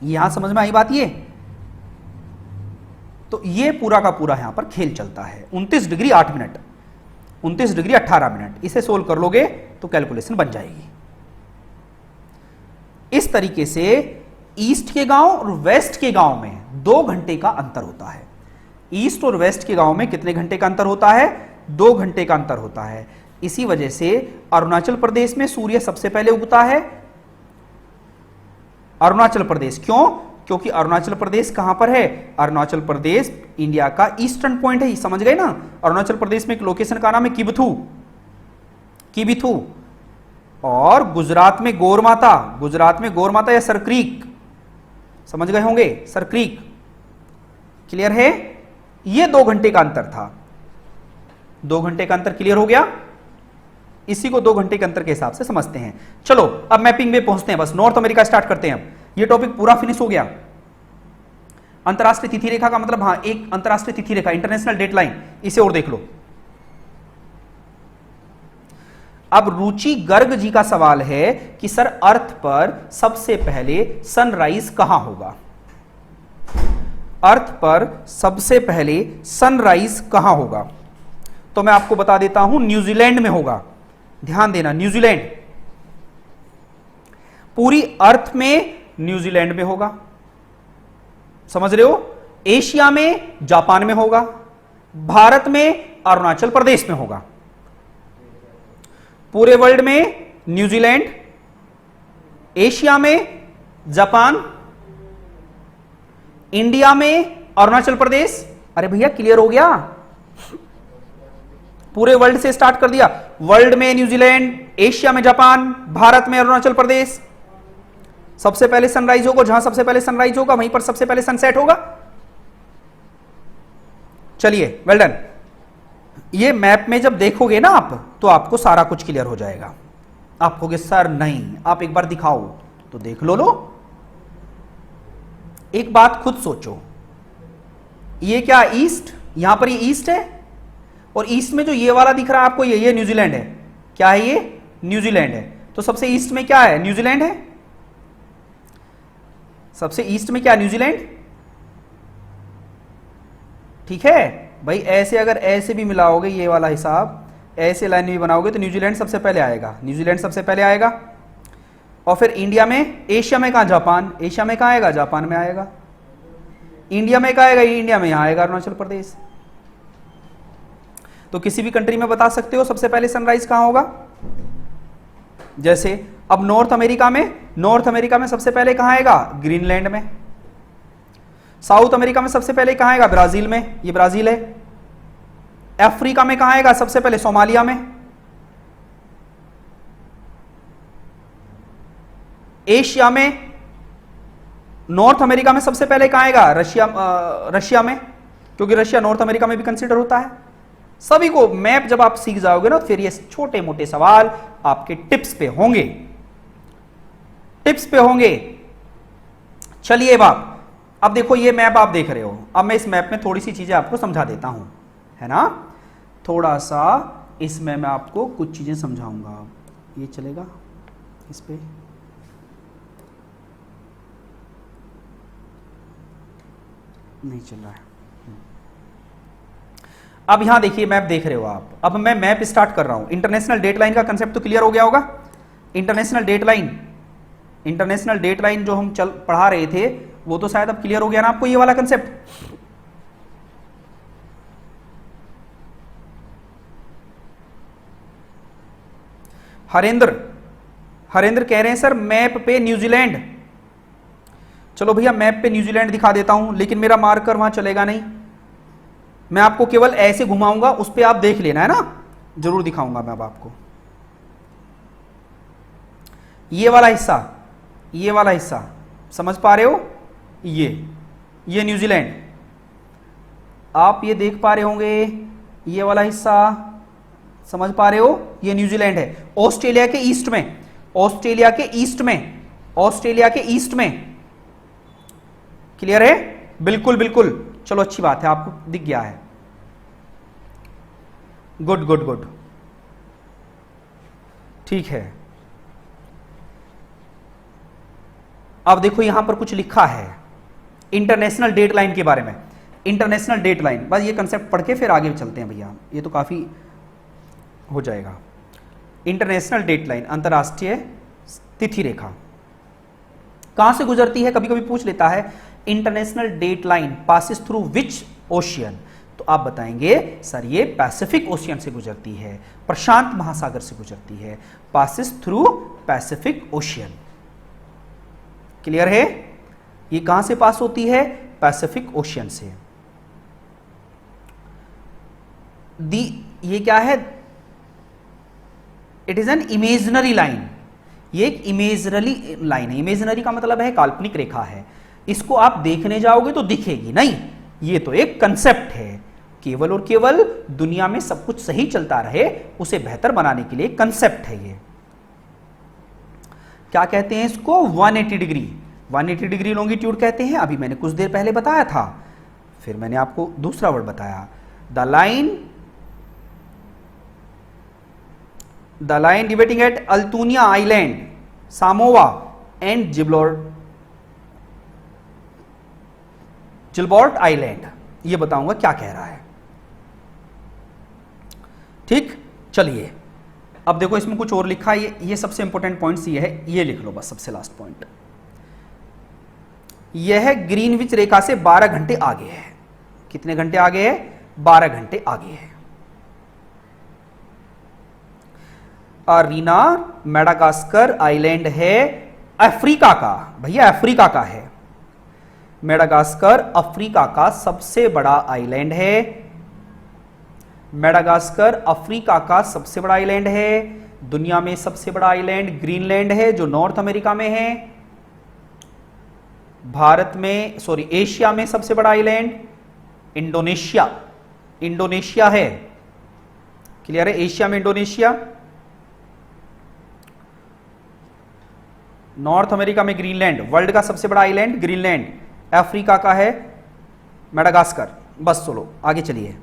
यहां समझ में आई बात। ये तो ये पूरा का पूरा यहां पर खेल चलता है। 29 डिग्री 8 मिनट, 29 डिग्री 18 मिनट, इसे सोल्व कर लोगे तो कैलकुलेशन बन जाएगी। इस तरीके से ईस्ट के गांव और वेस्ट के गांव में 2 घंटे का अंतर होता है। ईस्ट और वेस्ट के गांव में कितने घंटे का अंतर होता है? 2 घंटे का अंतर होता है। इसी वजह से अरुणाचल प्रदेश में सूर्य सबसे पहले उगता है। अरुणाचल प्रदेश, क्यों? क्योंकि अरुणाचल प्रदेश कहां पर है? अरुणाचल प्रदेश इंडिया का ईस्टर्न पॉइंट है, समझ गए ना। अरुणाचल प्रदेश में एक लोकेशन का नाम है किबिथू, किबिथू। और गुजरात में गौरमाता, गुजरात में गौरमाता या सरक्रीक, समझ गए होंगे, सरक्रीक। क्लियर है? ये 2 घंटे का अंतर था। 2 घंटे का अंतर क्लियर हो गया। इसी को 2 घंटे के अंतर के हिसाब से समझते हैं। चलो अब मैपिंग में पहुंचते हैं, बस नॉर्थ अमेरिका स्टार्ट करते हैं। अब ये टॉपिक पूरा फिनिश हो गया। अंतरराष्ट्रीय तिथि रेखा का मतलब, हाँ, एक अंतरराष्ट्रीय तिथि रेखा, इंटरनेशनल डेडलाइन, इसे और देख लो। अब रुचि गर्ग जी का सवाल है कि सर अर्थ पर सबसे पहले सनराइज कहां होगा? अर्थ पर सबसे पहले सनराइज कहां होगा? तो मैं आपको बता देता हूं, न्यूजीलैंड में होगा। ध्यान देना, न्यूजीलैंड, पूरी अर्थ में न्यूजीलैंड में होगा, समझ रहे हो। एशिया में जापान में होगा, भारत में अरुणाचल प्रदेश में होगा। पूरे वर्ल्ड में न्यूजीलैंड, एशिया में जापान, इंडिया में अरुणाचल प्रदेश। अरे भैया क्लियर हो गया? पूरे वर्ल्ड से स्टार्ट कर दिया। वर्ल्ड में न्यूजीलैंड, एशिया में जापान, भारत में अरुणाचल प्रदेश। सबसे पहले सनराइज होगा, जहां सबसे पहले सनराइज होगा वहीं पर सबसे पहले सनसेट होगा। चलिए, वेल डन। ये मैप में जब देखोगे ना आप, तो आपको सारा कुछ क्लियर हो जाएगा। आप कहोगे सर नहीं, आप एक बार दिखाओ, तो देख लो। एक बात खुद सोचो, ये क्या ईस्ट, यहां पर ये ईस्ट है, और ईस्ट में जो ये वाला दिख रहा है आपको, ये न्यूजीलैंड है। क्या है ये? न्यूजीलैंड है। तो सबसे ईस्ट में क्या है? न्यूजीलैंड है। सबसे ईस्ट में क्या? न्यूजीलैंड। ठीक है भाई, ऐसे अगर ऐसे भी मिलाओगे, ये वाला हिसाब ऐसे लाइन भी बनाओगे, तो न्यूजीलैंड सबसे पहले आएगा, न्यूजीलैंड सबसे पहले आएगा। और फिर इंडिया में, एशिया में कहां? जापान। एशिया में कहां आएगा? जापान में आएगा। इंडिया में कहां आएगा? इंडिया में यहां आएगा, अरुणाचल प्रदेश। तो किसी भी कंट्री में बता सकते हो सबसे पहले सनराइज कहां होगा। जैसे अब नॉर्थ अमेरिका में, नॉर्थ अमेरिका में सबसे पहले कहां आएगा? ग्रीनलैंड में। साउथ अमेरिका में सबसे पहले कहां आएगा? ब्राजील में, ये ब्राजील है। अफ्रीका में कहां आएगा सबसे पहले? सोमालिया में। एशिया में, नॉर्थ अमेरिका में सबसे पहले कहां आएगा? रशिया में, क्योंकि रशिया नॉर्थ अमेरिका में भी कंसीडर होता है। सभी को मैप जब आप सीख जाओगे ना, फिर ये छोटे मोटे सवाल आपके टिप्स पे होंगे, टिप्स पे होंगे। चलिए बाप, अब देखो ये मैप आप देख रहे हो। अब मैं इस मैप में थोड़ी सी चीजें आपको समझा देता हूं, है ना। थोड़ा सा इसमें मैं आपको कुछ चीजें समझाऊंगा। ये चलेगा इस पे? नहीं चल रहा है। अब यहां देखिए, मैप देख रहे हो आप। अब मैं मैप स्टार्ट कर रहा हूं। इंटरनेशनल डेटलाइन का कंसेप्ट तो क्लियर हो गया होगा। इंटरनेशनल डेटलाइन, इंटरनेशनल डेटलाइन जो हम पढ़ा रहे थे, वो तो शायद अब क्लियर हो गया ना आपको, ये वाला कंसेप्ट। हरेंद्र कह रहे हैं सर मैप पे न्यूजीलैंड। चलो भैया मैप पे न्यूजीलैंड दिखा देता हूं, लेकिन मेरा मार्कर वहां चलेगा नहीं। मैं आपको केवल ऐसे घुमाऊंगा, उस पे आप देख लेना, है ना। जरूर दिखाऊंगा मैं अब आपको। ये वाला हिस्सा, ये वाला हिस्सा समझ पा रहे हो? ये न्यूजीलैंड आप ये देख पा रहे होंगे। ये वाला हिस्सा समझ पा रहे हो? ये न्यूजीलैंड है। ऑस्ट्रेलिया के ईस्ट में, ऑस्ट्रेलिया के ईस्ट में, ऑस्ट्रेलिया के ईस्ट में। क्लियर है? बिल्कुल बिल्कुल। चलो अच्छी बात है, आपको दिख गया है। गुड गुड गुड, ठीक है। अब देखो यहां पर कुछ लिखा है इंटरनेशनल डेडलाइन के बारे में। इंटरनेशनल डेट लाइन, बस ये कंसेप्ट पढ़ के फिर आगे चलते हैं भैया, ये तो काफ़ी हो जाएगा। इंटरनेशनल डेट लाइन, अंतर्राष्ट्रीय तिथि रेखा, कहां से गुजरती है? कभी कभी पूछ लेता है international date line passes through which ocean, तो आप बताएंगे सर ये पैसिफिक ओशियन से गुजरती है, प्रशांत महासागर से गुजरती है, passes through Pacific ocean. Clear है? ये कहां से पास होती है? पैसिफिक ओशियन से। ये क्या है? It is an imaginary line, ये एक इमेजनरी लाइन है। इमेजनरी का मतलब है काल्पनिक रेखा है, इसको आप देखने जाओगे तो दिखेगी नहीं, ये तो एक कंसेप्ट है, केवल और केवल दुनिया में सब कुछ सही चलता रहे उसे बेहतर बनाने के लिए कंसेप्ट है ये। क्या कहते हैं इसको? 180 डिग्री, 180 डिग्री लॉन्गिट्यूड कहते हैं। अभी मैंने कुछ देर पहले बताया था, फिर मैंने आपको दूसरा वर्ड बताया, the line deviating at Aleutian island, Samoa and Gilbert island. ये बताऊंगा क्या कह रहा है। ठीक, चलिए अब देखो इसमें कुछ और लिखा है, ये सबसे इंपॉर्टेंट पॉइंट्स ये है, ये लिख लो बस, सबसे लास्ट पॉइंट। यह ग्रीनविच रेखा से 12 घंटे आगे है। कितने घंटे आगे है? 12 घंटे आगे है। रीना मेडागास्कर आइलैंड है अफ्रीका का, भैया अफ्रीका का है। मेडागास्कर अफ्रीका का सबसे बड़ा आइलैंड है। मेडागास्कर अफ्रीका का सबसे बड़ा आइलैंड है। दुनिया में सबसे बड़ा आइलैंड ग्रीनलैंड है जो नॉर्थ अमेरिका में है। भारत में, सॉरी, एशिया में सबसे बड़ा आइलैंड इंडोनेशिया है। क्लियर है? एशिया में इंडोनेशिया, नॉर्थ अमेरिका में ग्रीनलैंड, वर्ल्ड का सबसे बड़ा आइलैंड ग्रीनलैंड, अफ्रीका का है मेडागास्कर। बस चलो आगे चलिए।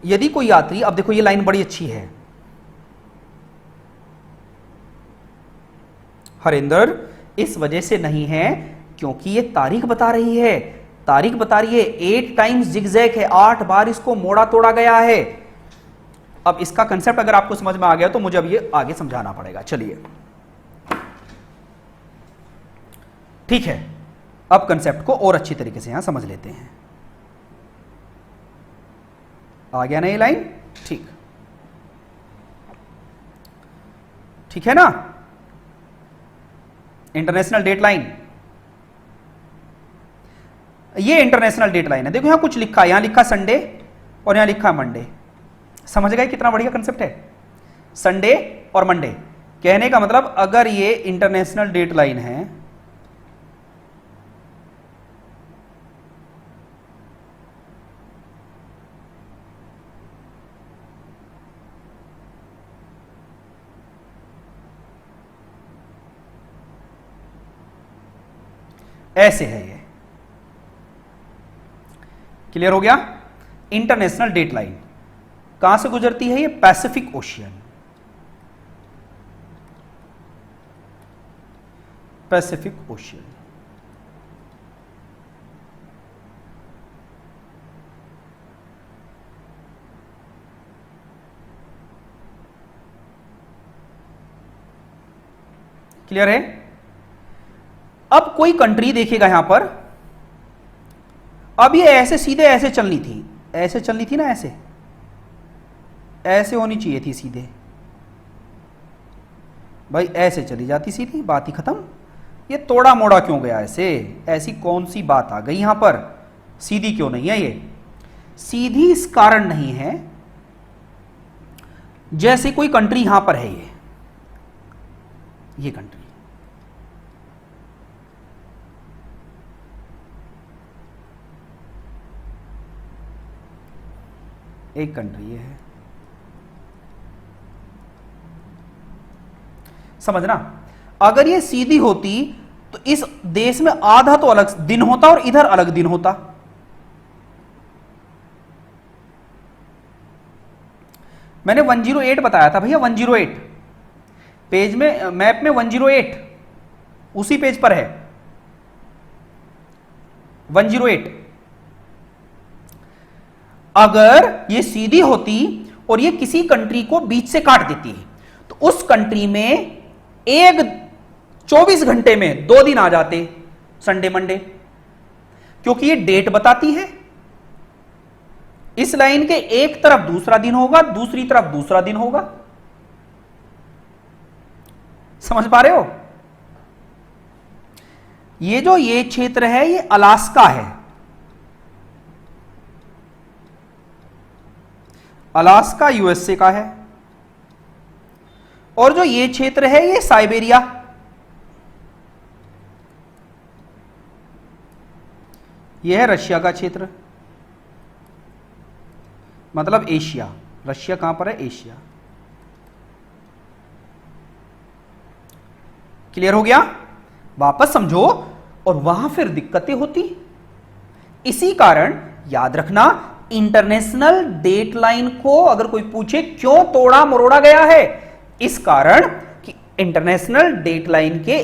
यदि कोई यात्री, अब देखो ये लाइन बड़ी अच्छी है, हरिंदर इस वजह से नहीं है क्योंकि ये तारीख बता रही है, तारीख बता रही है 8 टाइम्स जिगजैग है, 8 बार इसको मोड़ा तोड़ा गया है। अब इसका कंसेप्ट अगर आपको समझ में आ गया तो मुझे अब ये आगे समझाना पड़ेगा। चलिए ठीक है, अब कंसेप्ट को और अच्छी तरीके से यहां समझ लेते हैं। आ गया ना ये लाइन? ठीक, ठीक है ना? इंटरनेशनल डेट लाइन, ये इंटरनेशनल डेट लाइन है। देखो यहां कुछ लिखा है, यहां लिखा संडे और यहां लिखा मंडे। समझ गए कितना बढ़िया कंसेप्ट है? संडे और मंडे, कहने का मतलब अगर ये इंटरनेशनल डेट लाइन है ऐसे है, ये क्लियर हो गया? इंटरनेशनल डेट लाइन कहां से गुजरती है? ये Pacific ocean, Pacific ocean. Clear है? अब कोई कंट्री देखेगा यहां पर, अब ये ऐसे सीधे ऐसे चलनी थी, ऐसे चलनी थी ना, ऐसे होनी चाहिए थी सीधे, भाई ऐसे चली जाती सीधी, बात ही खत्म। ये तोड़ा मोड़ा क्यों गया ऐसे? ऐसी कौन सी बात आ गई यहां पर? सीधी क्यों नहीं है? ये सीधी इस कारण नहीं है जैसे कोई कंट्री यहां पर है, ये कंट्री, एक कंट्री ये है, समझना। अगर ये सीधी होती तो इस देश में आधा तो अलग दिन होता और इधर अलग दिन होता। मैंने 108 बताया था भैया, 108 पेज में, मैप में 108 उसी पेज पर है। 108। अगर ये सीधी होती और ये किसी कंट्री को बीच से काट देती है तो उस कंट्री में एक 24 घंटे में 2 दिन आ जाते, संडे मंडे, क्योंकि ये डेट बताती है। इस लाइन के एक तरफ दूसरा दिन होगा, दूसरी तरफ दूसरा दिन होगा। समझ पा रहे हो? ये क्षेत्र है, ये अलास्का है। अलास्का यूएसए का है। और जो ये क्षेत्र है ये साइबेरिया, ये है रशिया का क्षेत्र, मतलब एशिया। रशिया कहां पर है? एशिया। क्लियर हो गया? वापस समझो। और वहां फिर दिक्कतें होती। इसी कारण याद रखना, इंटरनेशनल डेट लाइन को अगर कोई पूछे क्यों तोड़ा मरोड़ा गया है, इस कारण कि इंटरनेशनल डेट लाइन के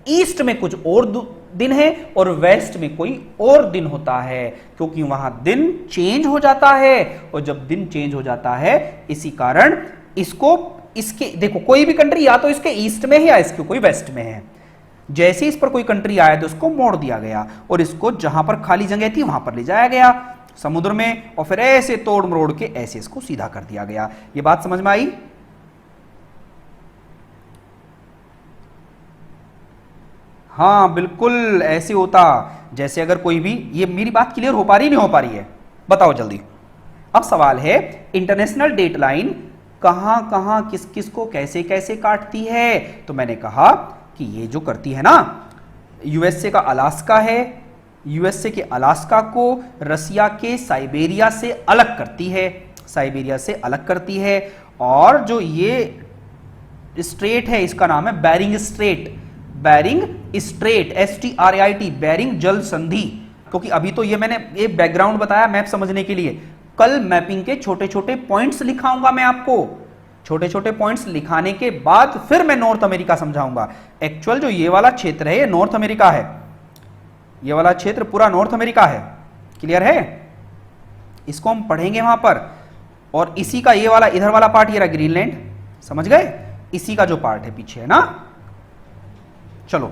ईस्ट में कुछ और दिन है और वेस्ट में कोई और दिन होता है, क्योंकि वहां दिन चेंज हो जाता है। और जब दिन चेंज हो जाता है, इसी कारण इसको, इसके देखो कोई भी कंट्री या तो इसके ईस्ट में है या इसके कोई वेस्ट में है। जैसे इस पर कोई कंट्री आया तो उसको मोड़ दिया गया और इसको जहां पर खाली जगह थी वहां पर ले जाया गया समुद्र में, और फिर ऐसे तोड़ मरोड़ के ऐसे इसको सीधा कर दिया गया। ये बात समझ में आई? हाँ बिल्कुल ऐसे होता। जैसे अगर कोई भी, ये मेरी बात क्लियर हो पा रही नहीं हो पा रही है? बताओ जल्दी। अब सवाल है, इंटरनेशनल डेट लाइन कहां कहां किस किस को कैसे कैसे काटती है? तो मैंने कहा कि ये जो करती है ना, यूएसए का अलास्का है, यूएसए के अलास्का को रसिया के साइबेरिया से अलग करती है, साइबेरिया से अलग करती है। और जो ये स्ट्रेट है इसका नाम है Bering strait, Bering strait, STRAIT, Bering जल संधि। क्योंकि अभी तो ये मैंने ये बैकग्राउंड बताया मैप समझने के लिए, कल मैपिंग के छोटे छोटे पॉइंट्स लिखाऊंगा मैं आपको। छोटे छोटे पॉइंट्स लिखाने के बाद फिर मैं नॉर्थ अमेरिका समझाऊंगा। एक्चुअल जो ये वाला क्षेत्र है ये नॉर्थ अमेरिका है, ये वाला क्षेत्र पूरा नॉर्थ अमेरिका है। क्लियर है? इसको हम पढ़ेंगे वहां पर। और इसी का ये वाला इधर वाला पार्ट ये रहा ग्रीनलैंड, समझ गए? इसी का जो पार्ट है पीछे है ना। चलो,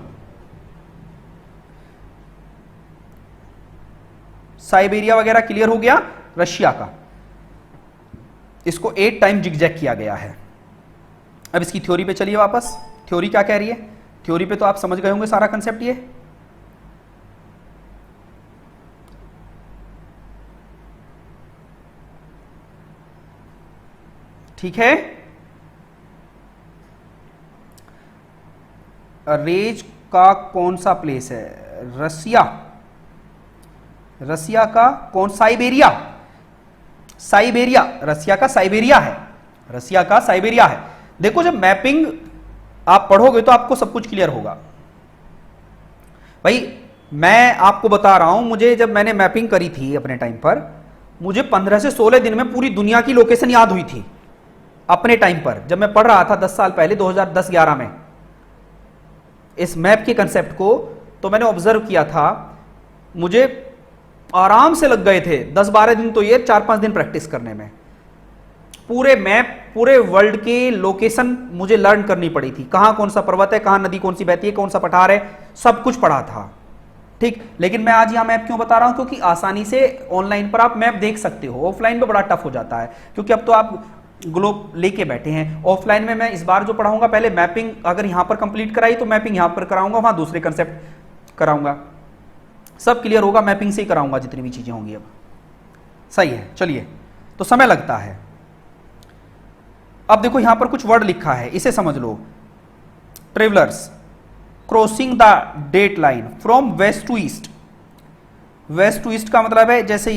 साइबेरिया वगैरह क्लियर हो गया। रशिया का, इसको 8 टाइम जिगजैग किया गया है। अब इसकी थ्योरी पे चलिए वापस। थ्योरी क्या कह रही है? थ्योरी पे तो आप समझ गए होंगे सारा कंसेप्ट ये। ठीक है? रेज का कौन सा प्लेस है? रसिया, रसिया का कौन? साइबेरिया, साइबेरिया, रसिया का साइबेरिया है, रसिया का साइबेरिया है। देखो जब मैपिंग आप पढ़ोगे तो आपको सब कुछ क्लियर होगा। भाई मैं आपको बता रहा हूं, मुझे जब मैंने मैपिंग करी थी अपने टाइम पर, मुझे 15 से 16 दिन में पूरी दुनिया की लोकेशन याद हुई थी अपने टाइम पर, जब मैं पढ़ रहा था 10 साल पहले 2010-11 में इस मैप के कंसेप्ट को। तो मैंने ऑब्जर्व किया था, मुझे आराम से लग गए थे 10-12 दिन, तो ये 4-5 दिन प्रैक्टिस करने में। पूरे मैप, पूरे वर्ल्ड के लोकेशन मुझे लर्न करनी पड़ी थी, कहां कौन सा पर्वत है, कहां नदी कौन सी बहती है, कौन सा पठार है, सब कुछ पढ़ा था। ठीक, लेकिन मैं आज यहां मैप क्यों बता रहा हूं? क्योंकि आसानी से ऑनलाइन पर आप मैप देख सकते हो, ऑफलाइन में बड़ा टफ हो जाता है, क्योंकि अब तो आप ग्लोब लेके बैठे हैं। ऑफलाइन में मैं इस बार जो पढ़ाऊंगा, पहले मैपिंग अगर यहां पर कंप्लीट कराई तो मैपिंग यहां पर कराऊंगा, वहां दूसरे कंसेप्ट कराऊंगा, सब क्लियर होगा, मैपिंग से ही कराऊंगा जितनी भी चीजें होंगी। अब सही है, चलिए। तो समय लगता है। अब देखो यहां पर कुछ वर्ड लिखा है, इसे समझ लो। Travellers crossing the date line from west to east. West to east का मतलब है जैसे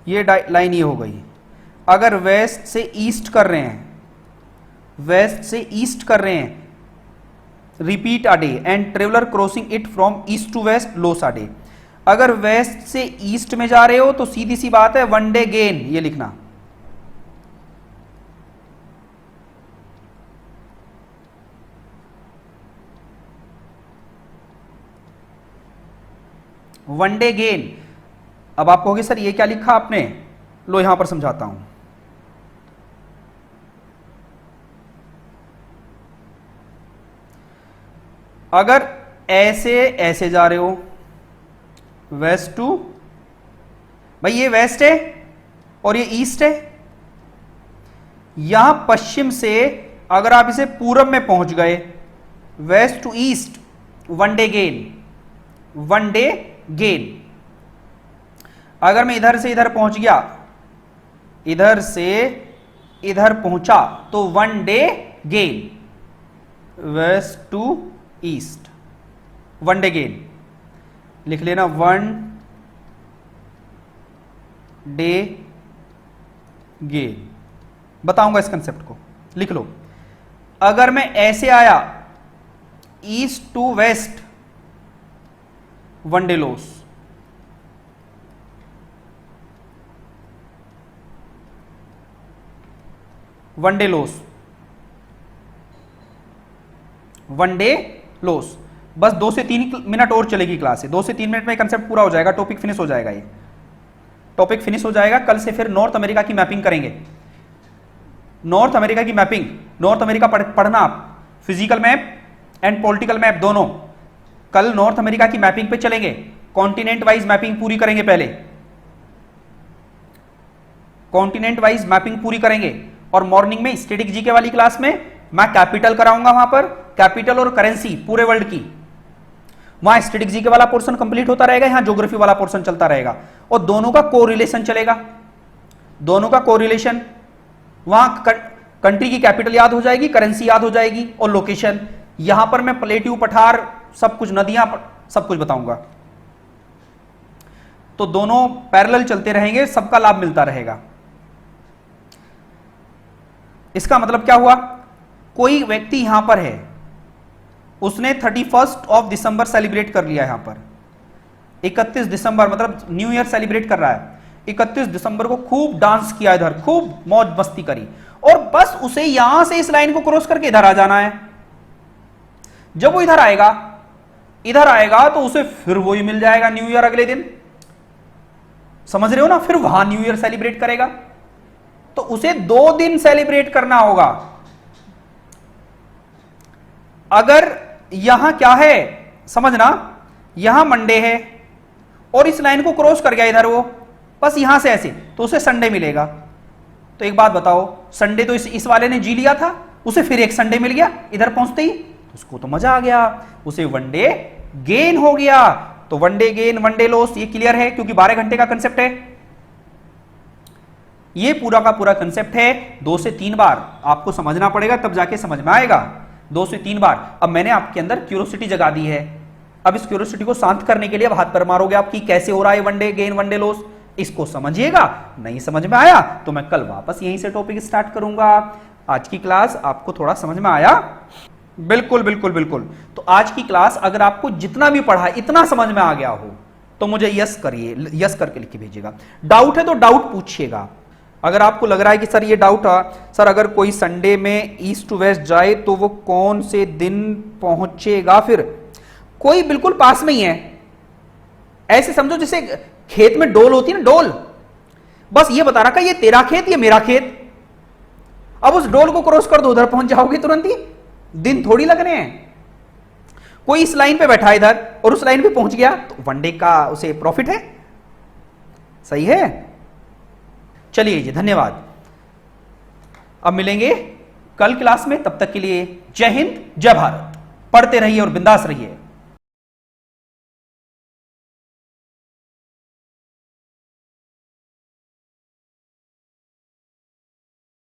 ये लाइन ये हो गई। अगर वेस्ट से ईस्ट कर रहे हैं, वेस्ट से ईस्ट कर रहे हैं, repeat a day and traveller crossing it from east to west loses a day. अगर वेस्ट से ईस्ट में जा रहे हो तो सीधी सी बात है 1 डे गेन, ये लिखना। One day gain. अब आप कहोगे सर ये क्या लिखा आपने, लो यहां पर समझाता हूं। अगर ऐसे ऐसे जा रहे हो वेस्ट टू, भाई ये वेस्ट है और ये ईस्ट है, यहां पश्चिम से अगर आप इसे पूरब में पहुंच गए, west to east, one day gain, one day gain. अगर मैं इधर से इधर पहुंच गया, इधर से इधर पहुंचा, तो one day gain, west to east, one day gain लिख लेना, वन डे गेन। बताऊंगा इस कंसेप्ट को, लिख लो। अगर मैं ऐसे आया east to west, one day loss, one day loss, one day loss. बस 2 से 3 मिनट और चलेगी क्लास से, 2 से 3 मिनट में कंसेप्ट पूरा हो जाएगा, टॉपिक फिनिश हो जाएगा, ये टॉपिक फिनिश हो जाएगा। कल से फिर नॉर्थ अमेरिका की मैपिंग करेंगे, नॉर्थ अमेरिका की मैपिंग, नॉर्थ अमेरिका पढ़ना आप, physical map and political map दोनों। कल नॉर्थ अमेरिका की मैपिंग पे चलेंगे, कॉन्टिनेंट वाइज मैपिंग पूरी करेंगे, पहले कॉन्टिनेंट वाइज मैपिंग पूरी करेंगे। और मॉर्निंग में स्टैटिक जीके वाली क्लास में मैं कैपिटल कराऊंगा, वहां पर कैपिटल और करेंसी पूरे वर्ल्ड की, वहां स्टैटिक जीके वाला पोर्शन कंप्लीट होता रहेगा, यहां ज्योग्राफी वाला पोर्शन चलता रहेगा, और दोनों का कोरिलेशन चलेगा, दोनों का कोरिलेशन। वहां कंट्री की कैपिटल याद हो जाएगी, करेंसी याद हो जाएगी, और लोकेशन। यहां पर मैं प्लेट्यू, पठार, सब कुछ, नदियां, सब कुछ बताऊंगा। तो दोनों पैरेलल चलते रहेंगे, सबका लाभ मिलता रहेगा। इसका मतलब क्या हुआ, कोई व्यक्ति यहां पर है, उसने 31 ऑफ दिसंबर सेलिब्रेट कर लिया, यहां पर 31 दिसंबर मतलब न्यू ईयर सेलिब्रेट कर रहा है, 31 दिसंबर को खूब डांस किया, इधर खूब मौज मस्ती करी, और बस उसे यहां से इस लाइन को क्रॉस करके इधर आ जाना है। जब वो इधर आएगा तो उसे फिर वही मिल जाएगा न्यू ईयर अगले दिन, समझ रहे हो ना, फिर वहां न्यू ईयर सेलिब्रेट करेगा। तो उसे 2 दिन सेलिब्रेट करना होगा। अगर यहां क्या है समझना, यहां मंडे है और इस लाइन को क्रॉस कर गया इधर वो, बस यहां से ऐसे, तो उसे संडे मिलेगा। तो एक बात बताओ, संडे तो इस वाले ने जी लिया था, उसे फिर एक संडे मिल गया इधर पहुंचते ही, उसको तो मजा आ गया, उसे वनडे गेन हो गया। तो वनडे गेन, वनडे लॉस, ये क्लियर है, क्योंकि 12 घंटे का कंसेप्ट है। ये पूरा का पूरा कंसेप्ट है, 2 से 3 बार आपको समझना पड़ेगा, तब जाके समझ में आएगा, 2 से 3 बार। अब मैंने आपके अंदर क्यूरियोसिटी जगा दी है, अब इस क्यूरियोसिटी को शांत करने के लिए अब हाथ पर मारोगे आप कि कैसे हो रहा है वनडे गेन, वनडे लॉस, इसको समझिएगा। नहीं समझ में आया तो मैं कल वापस यहीं से टॉपिक स्टार्ट करूंगा। आज की क्लास आपको थोड़ा समझ में आया? बिल्कुल बिल्कुल बिल्कुल। तो आज की क्लास अगर आपको जितना भी पढ़ा इतना समझ में आ गया हो तो मुझे यस करिए, यस करके लिख के भेजिएगा। डाउट है तो डाउट पूछिएगा। अगर आपको लग रहा है कि सर ये डाउट है, सर अगर कोई संडे में ईस्ट टू वेस्ट जाए तो वो कौन से दिन पहुंचेगा, फिर कोई बिल्कुल पास में ही है, ऐसे समझो जैसे खेत में डोल होती है ना, डोल, बस ये बता रखा ये तेरा खेत ये मेरा खेत, अब उस डोल को क्रॉस कर दो उधर पहुंच जाओगे तुरंत ही, दिन थोड़ी लगने हैं। कोई इस लाइन पे बैठा इधर और उस लाइन पे पहुंच गया तो वनडे का उसे प्रॉफिट है, सही है। चलिए जी, धन्यवाद। अब मिलेंगे कल क्लास में, तब तक के लिए जय हिंद, जय भारत। पढ़ते रहिए और बिंदास रहिए।